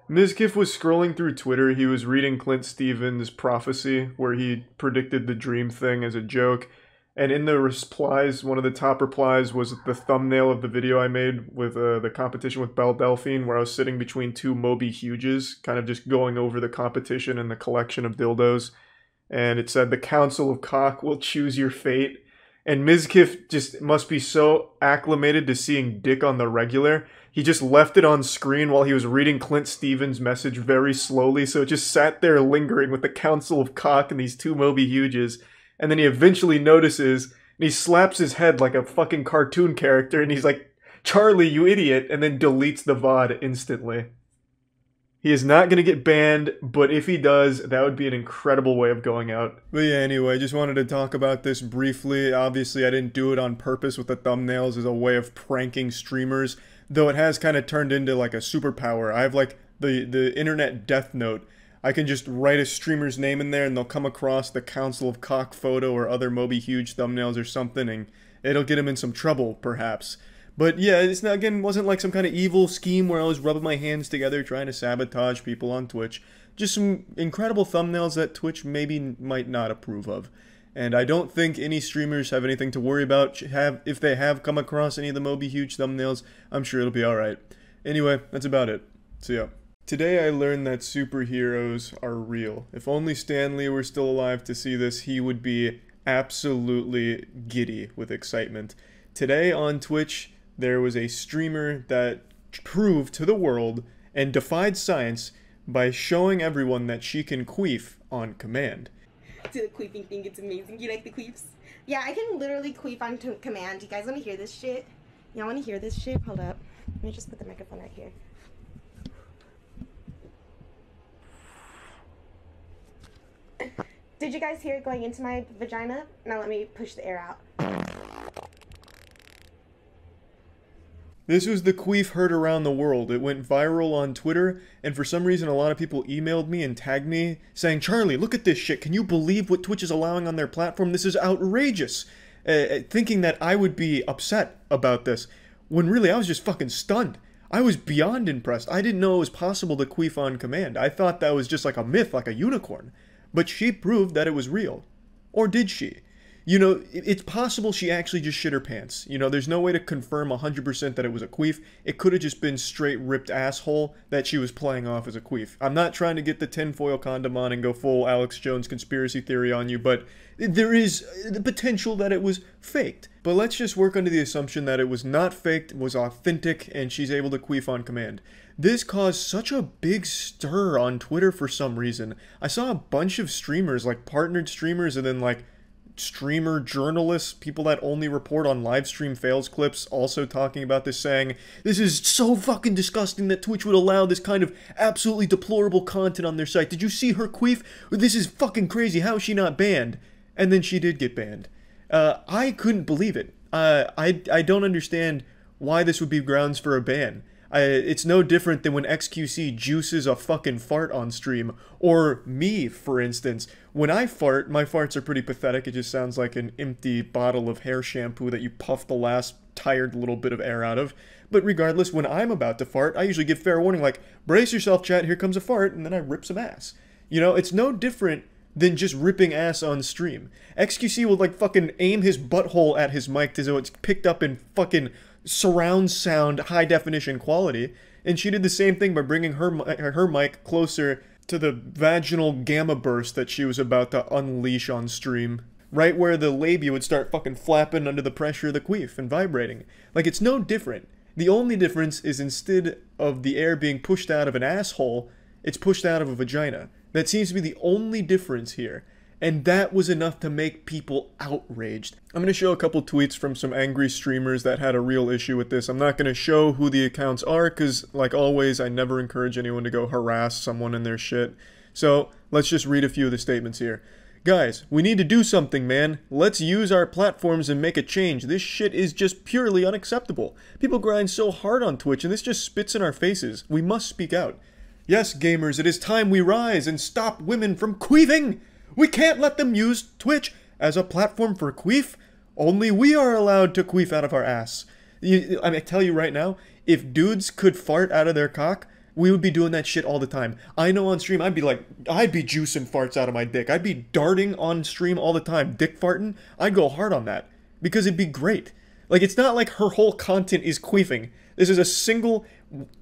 Mizkif was scrolling through Twitter. He was reading Clint Stevens' prophecy where he predicted the dream thing as a joke. And in the replies, one of the top replies was the thumbnail of the video I made with the competition with Belle Delphine, where I was sitting between two Moby Huges, kind of just going over the competition and the collection of dildos. and it said, "The Council of Cock will choose your fate." And Mizkif just must be so acclimated to seeing dick on the regular. He just left it on screen while he was reading Clint Stevens' message very slowly, so it just sat there lingering with the Council of Cock and these two Moby Huges. And then he eventually notices, and he slaps his head like a fucking cartoon character, and he's like, "Charlie, you idiot," and then deletes the VOD instantly. He is not going to get banned, but if he does, that would be an incredible way of going out. But yeah, anyway, just wanted to talk about this briefly. Obviously, I didn't do it on purpose with the thumbnails as a way of pranking streamers, though it has kind of turned into like a superpower. I have like the internet death note. I can just write a streamer's name in there and they'll come across the Council of Cock photo or other Moby Huge thumbnails or something, and it'll get him in some trouble, perhaps. But yeah, it's not, again, wasn't like some kind of evil scheme where I was rubbing my hands together trying to sabotage people on Twitch. Just some incredible thumbnails that Twitch maybe might not approve of. And I don't think any streamers have anything to worry about. If they have come across any of the Moby Huge thumbnails, I'm sure it'll be alright. Anyway, that's about it. See ya. Today I learned that superheroes are real. If only Stan Lee were still alive to see this, he would be absolutely giddy with excitement. Today on Twitch, there was a streamer that proved to the world and defied science by showing everyone that she can queef on command. Do the queefing thing, it's amazing. You like the queefs? Yeah, I can literally queef on command. You guys want to hear this shit? Y'all want to hear this shit? Hold up. Let me just put the microphone right here. Did you guys hear it going into my vagina? Now let me push the air out. This was the queef heard around the world. It went viral on Twitter, and for some reason a lot of people emailed me and tagged me saying, "Charlie, look at this shit. Can you believe what Twitch is allowing on their platform? This is outrageous." Thinking that I would be upset about this, when really I was just fucking stunned. I was beyond impressed. I didn't know it was possible to queef on command. I thought that was just like a myth, like a unicorn. But she proved that it was real. Or did she? You know, it's possible she actually just shit her pants. You know, there's no way to confirm 100% that it was a queef. It could have just been straight ripped asshole that she was playing off as a queef. I'm not trying to get the tinfoil condom on and go full Alex Jones conspiracy theory on you, but there is the potential that it was faked. But let's just work under the assumption that it was not faked, was authentic, and she's able to queef on command. This caused such a big stir on Twitter for some reason. I saw a bunch of streamers, like partnered streamers, and then like streamer journalists, people that only report on live stream fails clips, also talking about this, saying, "This is so fucking disgusting that Twitch would allow this kind of absolutely deplorable content on their site. Did you see her queef? This is fucking crazy. How is she not banned?" And then she did get banned. I couldn't believe it. I don't understand why this would be grounds for a ban. It's no different than when XQC juices a fucking fart on stream. Or me, for instance. When I fart, my farts are pretty pathetic. It just sounds like an empty bottle of hair shampoo that you puff the last tired little bit of air out of. But regardless, when I'm about to fart, I usually give fair warning like, "Brace yourself, chat, here comes a fart," and then I rip some ass. You know, it's no different than just ripping ass on stream. XQC will like fucking aim his butthole at his mic so it's picked up in fucking surround sound high definition quality, and she did the same thing by bringing her mic closer to the vaginal gamma burst that she was about to unleash on stream, right where the labia would start fucking flapping under the pressure of the queef and vibrating. Like, it's no different. The only difference is instead of the air being pushed out of an asshole, it's pushed out of a vagina. That seems to be the only difference here. And that was enough to make people outraged. I'm going to show a couple tweets from some angry streamers that had a real issue with this. I'm not going to show who the accounts are because, like always, I never encourage anyone to go harass someone in their shit. So, let's just read a few of the statements here. "Guys, we need to do something, man. Let's use our platforms and make a change. This shit is just purely unacceptable. People grind so hard on Twitch and this just spits in our faces. We must speak out. Yes, gamers, it is time we rise and stop women from queefing. We can't let them use Twitch as a platform for queef. Only we are allowed to queef out of our ass. I tell you right now, if dudes could fart out of their cock, we would be doing that shit all the time. I know on stream, I'd be juicing farts out of my dick. I'd be darting on stream all the time, dick farting. I'd go hard on that because it'd be great. Like, it's not like her whole content is queefing. This is a single,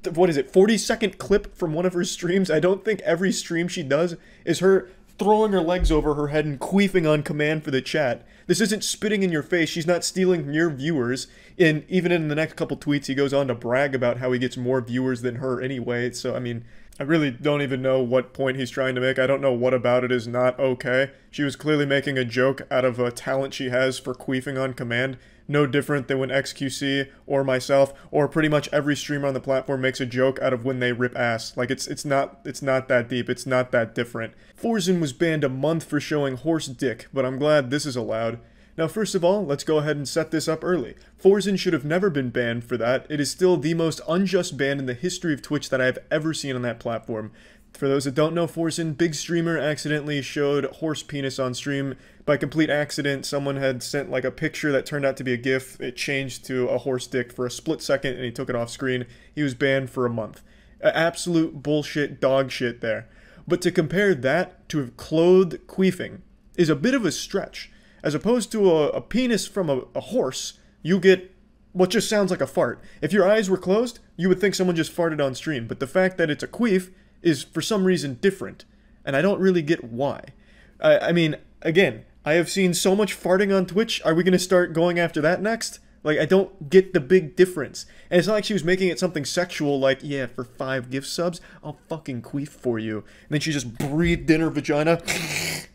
40-second clip from one of her streams. I don't think every stream she does is her throwing her legs over her head and queefing on command for the chat. This isn't spitting in your face. She's not stealing your viewers. And even in the next couple tweets, he goes on to brag about how he gets more viewers than her anyway. So, I mean, I really don't even know what point he's trying to make. I don't know what about it is not okay. She was clearly making a joke out of a talent she has for queefing on command. No different than when XQC or myself or pretty much every streamer on the platform makes a joke out of when they rip ass. Like, it's not that deep. It's not that different. Forzen was banned a month for showing horse dick, but I'm glad this is allowed. Now, first of all, let's go ahead and set this up early. Forzen should have never been banned for that. It is still the most unjust ban in the history of Twitch that I have ever seen on that platform. For those that don't know Forzen, big streamer accidentally showed horse penis on stream. By complete accident, someone had sent like a picture that turned out to be a GIF. It changed to a horse dick for a split second and he took it off screen. He was banned for a month. Absolute bullshit dog shit there. But to compare that to clothed queefing is a bit of a stretch. As opposed to a penis from a horse, you get what just sounds like a fart. If your eyes were closed, you would think someone just farted on stream. But the fact that it's a queef is for some reason different. And I don't really get why. I mean, again, I have seen so much farting on Twitch. Are we going to start going after that next? Like, I don't get the big difference. And it's not like she was making it something sexual, like, yeah, for 5 gift subs, I'll fucking queef for you. And then she just breathed in her vagina,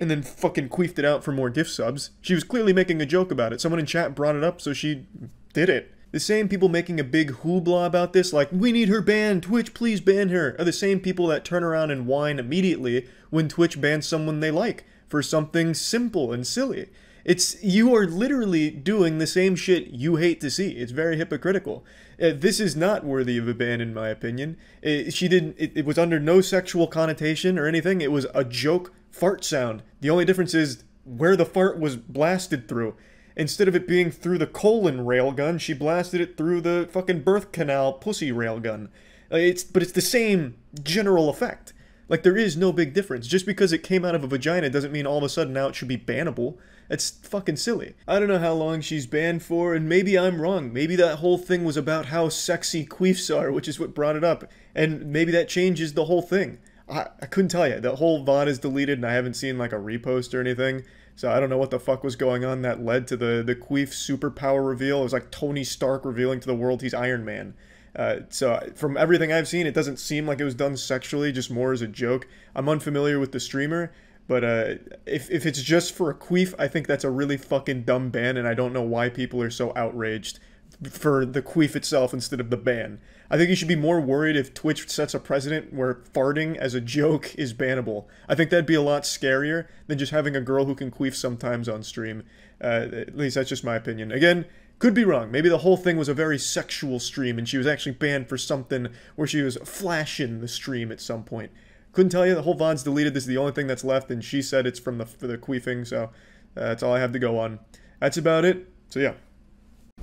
and then fucking queefed it out for more gift subs. She was clearly making a joke about it. Someone in chat brought it up, so she did it. The same people making a big hoopla about this, like, we need her banned, Twitch, please ban her, are the same people that turn around and whine immediately when Twitch bans someone they like for something simple and silly. You are literally doing the same shit you hate to see. It's very hypocritical. This is not worthy of a ban, in my opinion. It was under no sexual connotation or anything. It was a joke fart sound. The only difference is where the fart was blasted through. Instead of it being through the colon railgun, she blasted it through the fucking birth canal pussy railgun. But it's the same general effect. Like, there is no big difference. Just because it came out of a vagina doesn't mean all of a sudden now it should be bannable. It's fucking silly. I don't know how long she's banned for, and maybe I'm wrong. Maybe that whole thing was about how sexy queefs are, which is what brought it up. And maybe that changes the whole thing. I couldn't tell you. The whole VOD is deleted, and I haven't seen, like, a repost or anything. So I don't know what the fuck was going on that led to the queef superpower reveal. It was like Tony Stark revealing to the world he's Iron Man. So from everything I've seen, it doesn't seem like it was done sexually, just more as a joke. I'm unfamiliar with the streamer, but if it's just for a queef, I think that's a really fucking dumb ban, and I don't know why people are so outraged for the queef itself instead of the ban. I think you should be more worried if Twitch sets a precedent where farting as a joke is bannable. I think that'd be a lot scarier than just having a girl who can queef sometimes on stream. At least that's just my opinion. Again, could be wrong. Maybe the whole thing was a very sexual stream and she was actually banned for something where she was flashing the stream at some point. Couldn't tell you. The whole VOD's deleted. This is the only thing that's left, and she said it's from for the queefing, so that's all I have to go on. That's about it. So yeah.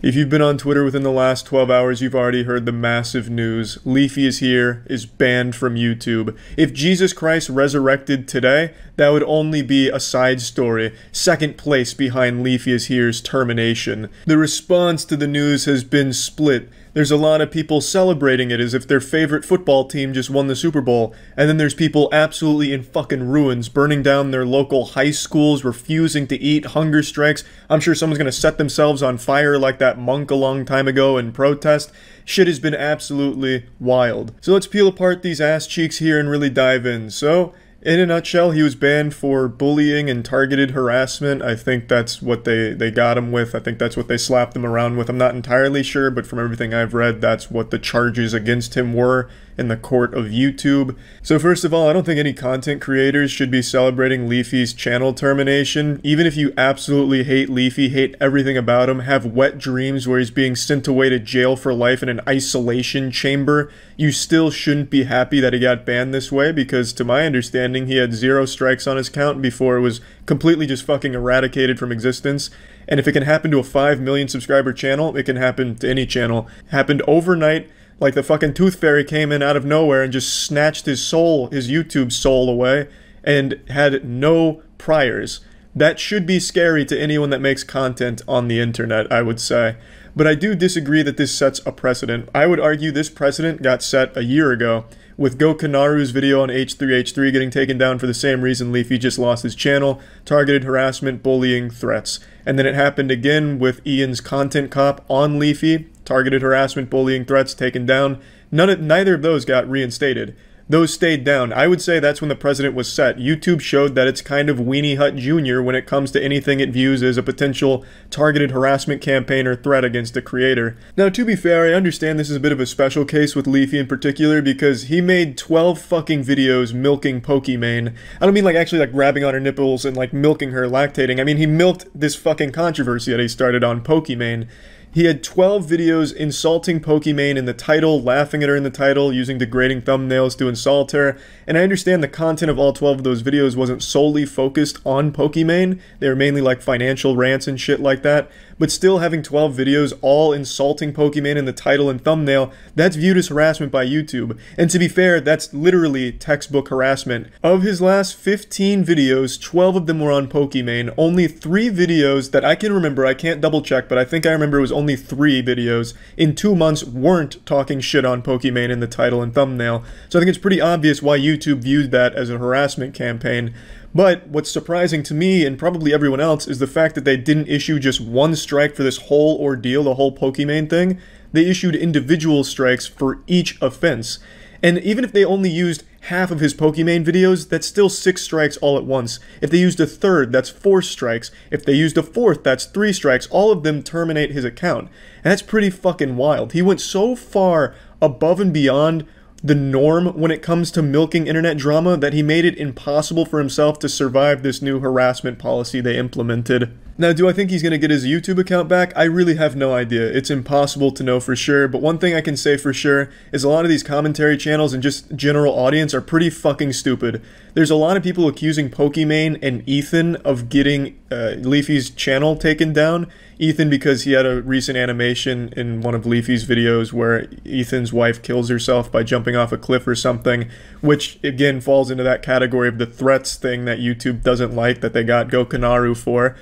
If you've been on Twitter within the last 12 hours, you've already heard the massive news. LeafyIsHere is banned from YouTube. If Jesus Christ resurrected today, that would only be a side story, second place behind LeafyIsHere's termination. The response to the news has been split. There's a lot of people celebrating it as if their favorite football team just won the Super Bowl, and then there's people absolutely in fucking ruins, burning down their local high schools, refusing to eat, hunger strikes. I'm sure someone's gonna set themselves on fire like that monk a long time ago in protest. Shit has been absolutely wild. So let's peel apart these ass cheeks here and really dive in. So, in a nutshell, he was banned for bullying and targeted harassment. I think that's what they got him with. I think that's what they slapped him around with. I'm not entirely sure, but from everything I've read, that's what the charges against him were in the court of YouTube. So first of all, I don't think any content creators should be celebrating Leafy's channel termination. Even if you absolutely hate Leafy, hate everything about him, have wet dreams where he's being sent away to jail for life in an isolation chamber, you still shouldn't be happy that he got banned this way, because to my understanding, he had 0 strikes on his count before it was completely just fucking eradicated from existence. And if it can happen to a 5 million subscriber channel, it can happen to any channel. Happened overnight. Like the fucking Tooth Fairy came in out of nowhere and just snatched his soul, his YouTube soul away, and had no priors. That should be scary to anyone that makes content on the internet, I would say. but I do disagree that this sets a precedent. I would argue this precedent got set a year ago, with Gokanaru's video on H3H3 getting taken down for the same reason Leafy just lost his channel, targeted harassment, bullying, threats. And then it happened again with Ian's content cop on Leafy, targeted harassment, bullying, threats, taken down. Neither of those got reinstated. Those stayed down. I would say that's when the precedent was set. YouTube showed that it's kind of Weenie Hut Jr. when it comes to anything it views as a potential targeted harassment campaign or threat against a creator. Now, to be fair, I understand this is a bit of a special case with Leafy in particular because he made 12 fucking videos milking Pokimane. I don't mean like actually like grabbing on her nipples and like milking her, lactating. I mean he milked this fucking controversy that he started on Pokimane. He had 12 videos insulting Pokimane in the title, laughing at her in the title, using degrading thumbnails to insult her, and I understand the content of all 12 of those videos wasn't solely focused on Pokimane, they were mainly like financial rants and shit like that, but still having 12 videos all insulting Pokimane in the title and thumbnail, that's viewed as harassment by YouTube, and to be fair, that's literally textbook harassment. Of his last 15 videos, 12 of them were on Pokimane, only 3 videos that I can remember, I can't double check, but I think I remember it was only 3 videos in 2 months weren't talking shit on Pokimane in the title and thumbnail, so I think it's pretty obvious why YouTube viewed that as a harassment campaign. But what's surprising to me, and probably everyone else, is the fact that they didn't issue just one strike for this whole ordeal, the whole Pokimane thing. They issued individual strikes for each offense. And even if they only used half of his Pokimane videos, that's still 6 strikes all at once. If they used a third, that's 4 strikes. If they used a fourth, that's 3 strikes. All of them terminate his account. And that's pretty fucking wild. He went so far above and beyond the norm when it comes to milking internet drama that he made it impossible for himself to survive this new harassment policy they implemented. Now, do I think he's going to get his YouTube account back? I really have no idea. It's impossible to know for sure, but one thing I can say for sure is a lot of these commentary channels and just general audience are pretty fucking stupid. There's a lot of people accusing Pokimane and Ethan of getting Leafy's channel taken down. Ethan because he had a recent animation in one of Leafy's videos where Ethan's wife kills herself by jumping off a cliff or something, which again falls into that category of the threats thing that YouTube doesn't like that they got Gokanaru for.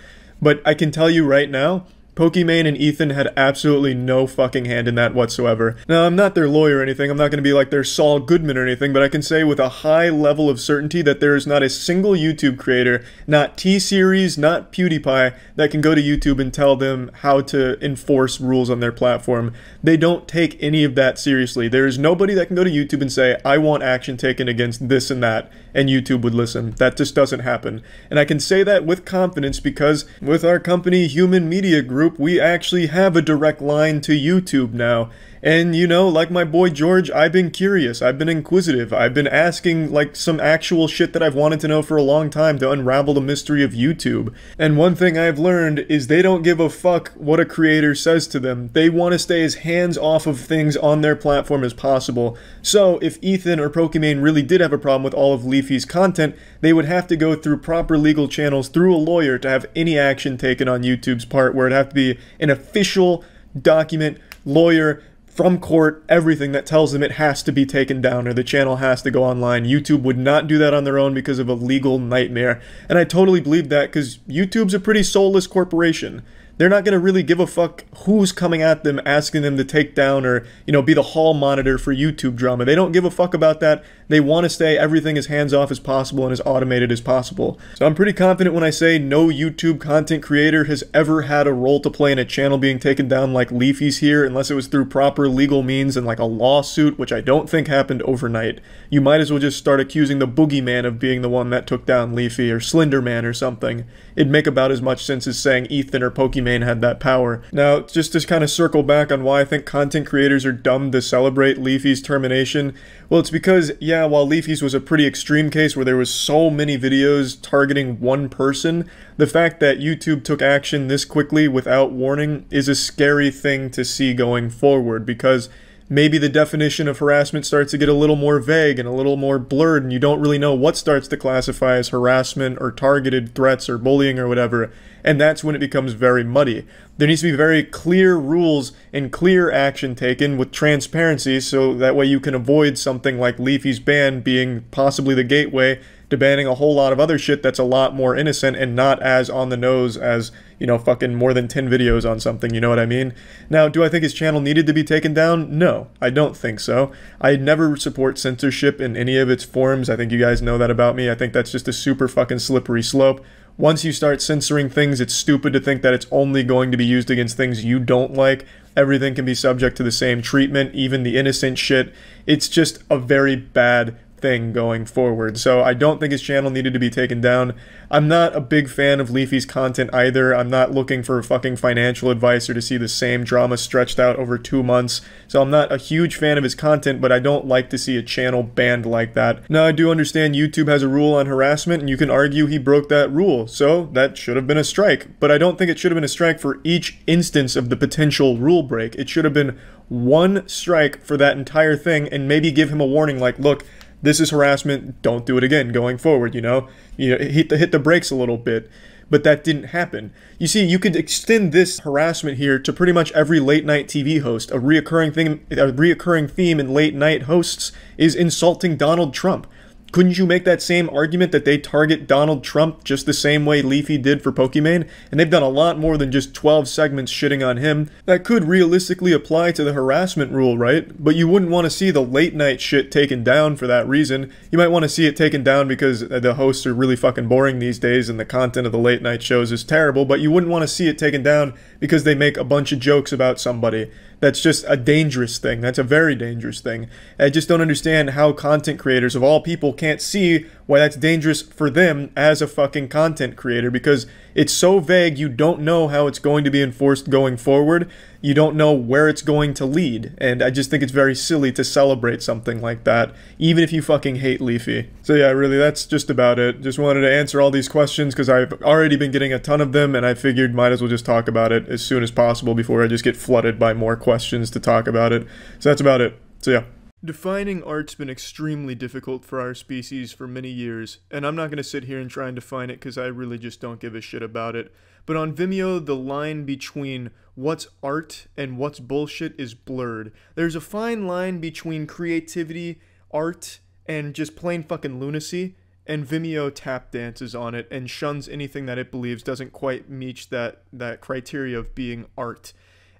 But I can tell you right now, Pokimane and Ethan had absolutely no fucking hand in that whatsoever. Now, I'm not their lawyer or anything, I'm not going to be like their Saul Goodman or anything, but I can say with a high level of certainty that there is not a single YouTube creator, not T-Series, not PewDiePie, that can go to YouTube and tell them how to enforce rules on their platform. They don't take any of that seriously. There is nobody that can go to YouTube and say, I want action taken against this and that, and YouTube would listen. That just doesn't happen. And I can say that with confidence because with our company, Human Media Group, we actually have a direct line to YouTube now. And you know, like my boy George, I've been curious, I've been inquisitive, I've been asking like some actual shit that I've wanted to know for a long time to unravel the mystery of YouTube. And one thing I've learned is they don't give a fuck what a creator says to them. They want to stay as hands off of things on their platform as possible. So if Ethan or Pokimane really did have a problem with all of Leafy's content, they would have to go through proper legal channels through a lawyer to have any action taken on YouTube's part, where it'd have to be an official document, lawyer, from court, everything that tells them it has to be taken down or the channel has to go online. YouTube would not do that on their own because of a legal nightmare. And I totally believe that because YouTube's a pretty soulless corporation. They're not going to really give a fuck who's coming at them asking them to take down or, you know, be the hall monitor for YouTube drama. They don't give a fuck about that. They want to stay everything as hands-off as possible and as automated as possible. So I'm pretty confident when I say no YouTube content creator has ever had a role to play in a channel being taken down like Leafy's here, unless it was through proper legal means and like a lawsuit, which I don't think happened overnight. You might as well just start accusing the boogeyman of being the one that took down Leafy or Slenderman or something. It'd make about as much sense as saying Ethan or Pokimane had that power. Now, just to kind of circle back on why I think content creators are dumb to celebrate Leafy's termination, well, it's because, yeah, while Leafy's was a pretty extreme case where there was so many videos targeting one person, the fact that YouTube took action this quickly without warning is a scary thing to see going forward, because maybe the definition of harassment starts to get a little more vague and a little more blurred, and you don't really know what starts to classify as harassment or targeted threats or bullying or whatever, and that's when it becomes very muddy. There needs to be very clear rules and clear action taken with transparency, so that way you can avoid something like Leafy's ban being possibly the gateway to banning a whole lot of other shit that's a lot more innocent and not as on the nose as, you know, fucking more than 10 videos on something, you know what I mean? Now, do I think his channel needed to be taken down? No, I don't think so. I never support censorship in any of its forms. I think you guys know that about me. I think that's just a super fucking slippery slope. Once you start censoring things, it's stupid to think that it's only going to be used against things you don't like. Everything can be subject to the same treatment, even the innocent shit. It's just a very bad thing going forward. So I don't think his channel needed to be taken down. I'm not a big fan of Leafy's content either. I'm not looking for fucking financial advice or to see the same drama stretched out over 2 months. So I'm not a huge fan of his content, but I don't like to see a channel banned like that. Now, I do understand YouTube has a rule on harassment, and you can argue he broke that rule. So that should have been a strike. But I don't think it should have been a strike for each instance of the potential rule break. It should have been one strike for that entire thing, and maybe give him a warning like, look, this is harassment, don't do it again going forward, you know? Hit the brakes a little bit. But that didn't happen. You see, you could extend this harassment here to pretty much every late night TV host. A reoccurring theme in late night hosts is insulting Donald Trump. Couldn't you make that same argument that they target Donald Trump just the same way Leafy did for Pokimane? And they've done a lot more than just 12 segments shitting on him. That could realistically apply to the harassment rule, right? But you wouldn't want to see the late night shit taken down for that reason. You might want to see it taken down because the hosts are really fucking boring these days and the content of the late night shows is terrible, but you wouldn't want to see it taken down because they make a bunch of jokes about somebody. That's just a dangerous thing. That's a very dangerous thing. I just don't understand how content creators of all people can't see why that's dangerous for them as a fucking content creator, because it's so vague. You don't know how it's going to be enforced going forward. You don't know where it's going to lead, and I just think it's very silly to celebrate something like that, even if you fucking hate Leafy. So yeah, really, that's just about it. Just wanted to answer all these questions because I've already been getting a ton of them, and I figured might as well just talk about it as soon as possible before I just get flooded by more questions to talk about it. So that's about it. So yeah. Defining art's been extremely difficult for our species for many years, and I'm not going to sit here and try and define it because I really just don't give a shit about it. But on Vimeo, the line between what's art and what's bullshit is blurred. There's a fine line between creativity, art, and just plain fucking lunacy, and Vimeo tap dances on it and shuns anything that it believes doesn't quite meet that criteria of being art.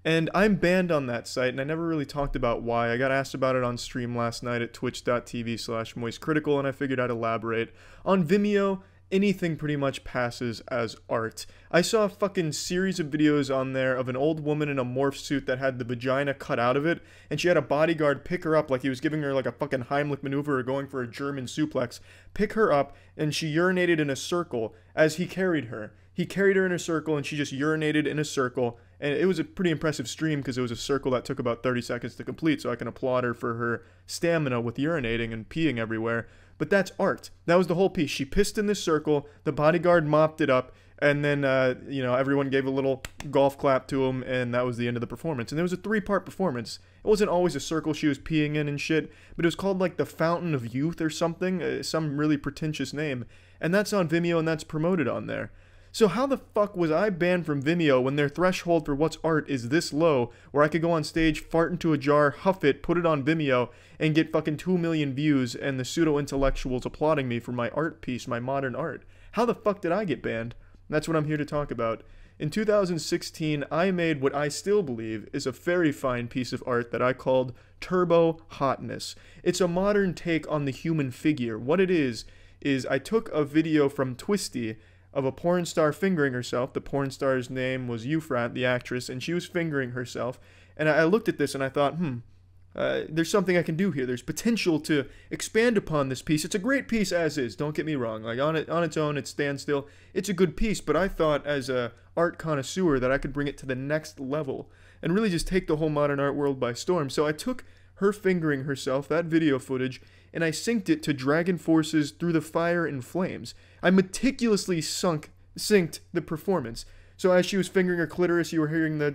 And I'm banned on that site, and I never really talked about why. I got asked about it on stream last night at twitch.tv/moistcritical, and I figured I'd elaborate. On Vimeo, anything pretty much passes as art. I saw a fucking series of videos on there of an old woman in a morph suit that had the vagina cut out of it, and she had a bodyguard pick her up like he was giving her like a fucking Heimlich maneuver or going for a German suplex, pick her up, and she urinated in a circle as he carried her. He carried her in a circle, and she just urinated in a circle, and it was a pretty impressive stream because it was a circle that took about 30 seconds to complete, so I can applaud her for her stamina with urinating and peeing everywhere. But that's art. That was the whole piece. She pissed in this circle, the bodyguard mopped it up, and then, you know, everyone gave a little golf clap to him, and that was the end of the performance. And there was a 3-part performance. It wasn't always a circle she was peeing in and shit, but it was called, like, the Fountain of Youth or something, some really pretentious name. And that's on Vimeo, and that's promoted on there. So how the fuck was I banned from Vimeo when their threshold for what's art is this low, where I could go on stage, fart into a jar, huff it, put it on Vimeo, and get fucking 2 million views, and the pseudo-intellectuals applauding me for my art piece, my modern art? How the fuck did I get banned? That's what I'm here to talk about. In 2016, I made what I still believe is a very fine piece of art that I called Turbo Hotness. It's a modern take on the human figure. What it is I took a video from Twisty of a porn star fingering herself. The porn star's name was Euphrat, the actress, and she was fingering herself. And I looked at this and I thought, there's something I can do here. There's potential to expand upon this piece. It's a great piece as is, don't get me wrong. Like on its own, it stands still. It's a good piece, but I thought as a art connoisseur that I could bring it to the next level and really just take the whole modern art world by storm. So I took her fingering herself, that video footage, and I synced it to Dragon Force's Through the Fire and Flames. I meticulously synced the performance. So as she was fingering her clitoris, you were hearing the...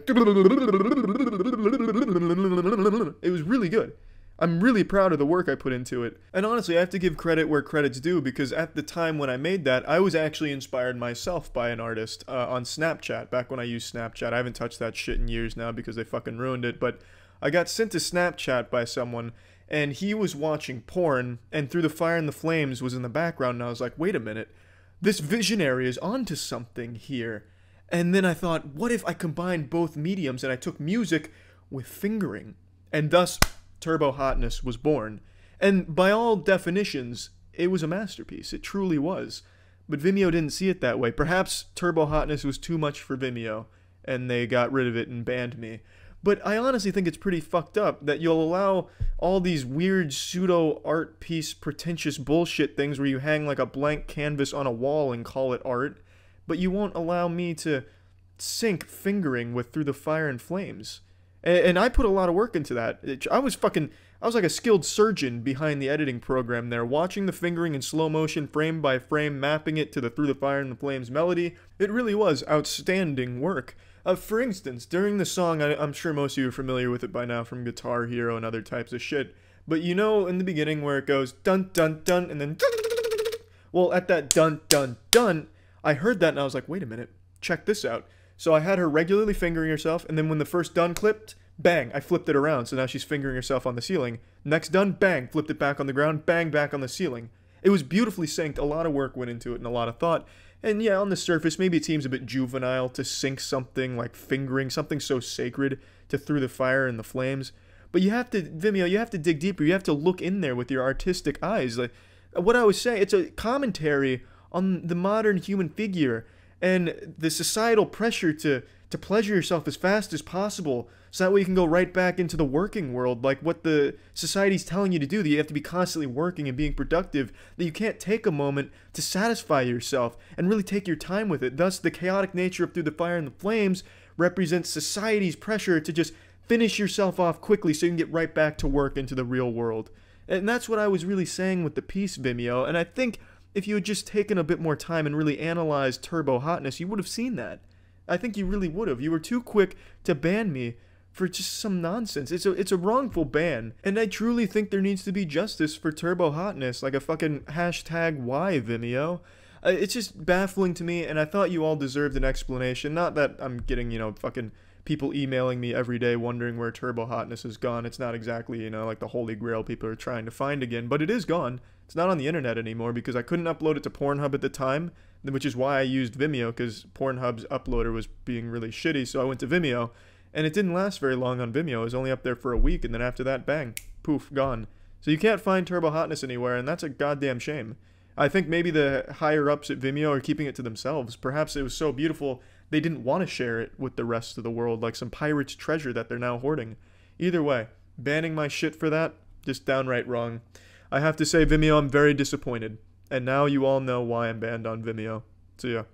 It was really good. I'm really proud of the work I put into it. And honestly, I have to give credit where credit's due, because at the time when I made that, I was actually inspired myself by an artist on Snapchat, back when I used Snapchat. I haven't touched that shit in years now because they fucking ruined it, but I got sent to Snapchat by someone, and he was watching porn, and Through the Fire and the Flames was in the background, and I was like, wait a minute, this visionary is onto something here. And then I thought, what if I combined both mediums and I took music with fingering? And thus, Turbo Hotness was born. And by all definitions, it was a masterpiece. It truly was. But Vimeo didn't see it that way. Perhaps Turbo Hotness was too much for Vimeo, and they got rid of it and banned me. But I honestly think it's pretty fucked up that you'll allow all these weird pseudo art piece pretentious bullshit things where you hang like a blank canvas on a wall and call it art, but you won't allow me to sync fingering with Through the Fire and Flames. And I put a lot of work into that. I was like a skilled surgeon behind the editing program there, watching the fingering in slow motion, frame by frame, mapping it to the Through the Fire and the Flames melody. It really was outstanding work. For instance, during the song, I'm sure most of you are familiar with it by now from Guitar Hero and other types of shit, but you know in the beginning where it goes dun dun dun and then well, at that dun dun dun, I heard that and I was like, wait a minute, check this out. So I had her regularly fingering herself, and then when the first dun clipped, bang, I flipped it around, so now she's fingering herself on the ceiling. Next dun, bang, flipped it back on the ground, bang, back on the ceiling. It was beautifully synced, a lot of work went into it and a lot of thought. And yeah, on the surface, maybe it seems a bit juvenile to sync something like fingering, something so sacred, to Through the Fire and the Flames. But you have to, Vimeo, you have to dig deeper, you have to look in there with your artistic eyes. Like, what I was saying, it's a commentary on the modern human figure, and the societal pressure to pleasure yourself as fast as possible, so that way you can go right back into the working world, like what the society's telling you to do, that you have to be constantly working and being productive, that you can't take a moment to satisfy yourself and really take your time with it. Thus, the chaotic nature of Through the Fire and the Flames represents society's pressure to just finish yourself off quickly so you can get right back to work into the real world. And that's what I was really saying with the piece, Vimeo, and I think if you had just taken a bit more time and really analyzed Turbo Hotness, you would have seen that. I think you really would have. You were too quick to ban me for just some nonsense. It's a wrongful ban, and I truly think there needs to be justice for Turbo Hotness, like a fucking hashtag why Vimeo. It's just baffling to me, and I thought you all deserved an explanation. Not that I'm getting, you know, fucking people emailing me every day wondering where Turbo Hotness is gone. It's not exactly, you know, like the holy grail people are trying to find again, but it is gone. It's not on the internet anymore because I couldn't upload it to Pornhub at the time, which is why I used Vimeo, because Pornhub's uploader was being really shitty, so I went to Vimeo, and it didn't last very long on Vimeo. It was only up there for a week, and then after that, bang, poof, gone. So you can't find Turbo Hotness anywhere, and that's a goddamn shame. I think maybe the higher-ups at Vimeo are keeping it to themselves. Perhaps it was so beautiful they didn't want to share it with the rest of the world, like some pirate's treasure that they're now hoarding. Either way, banning my shit for that, just downright wrong. I have to say, Vimeo, I'm very disappointed. And now you all know why I'm banned on Vimeo. See ya.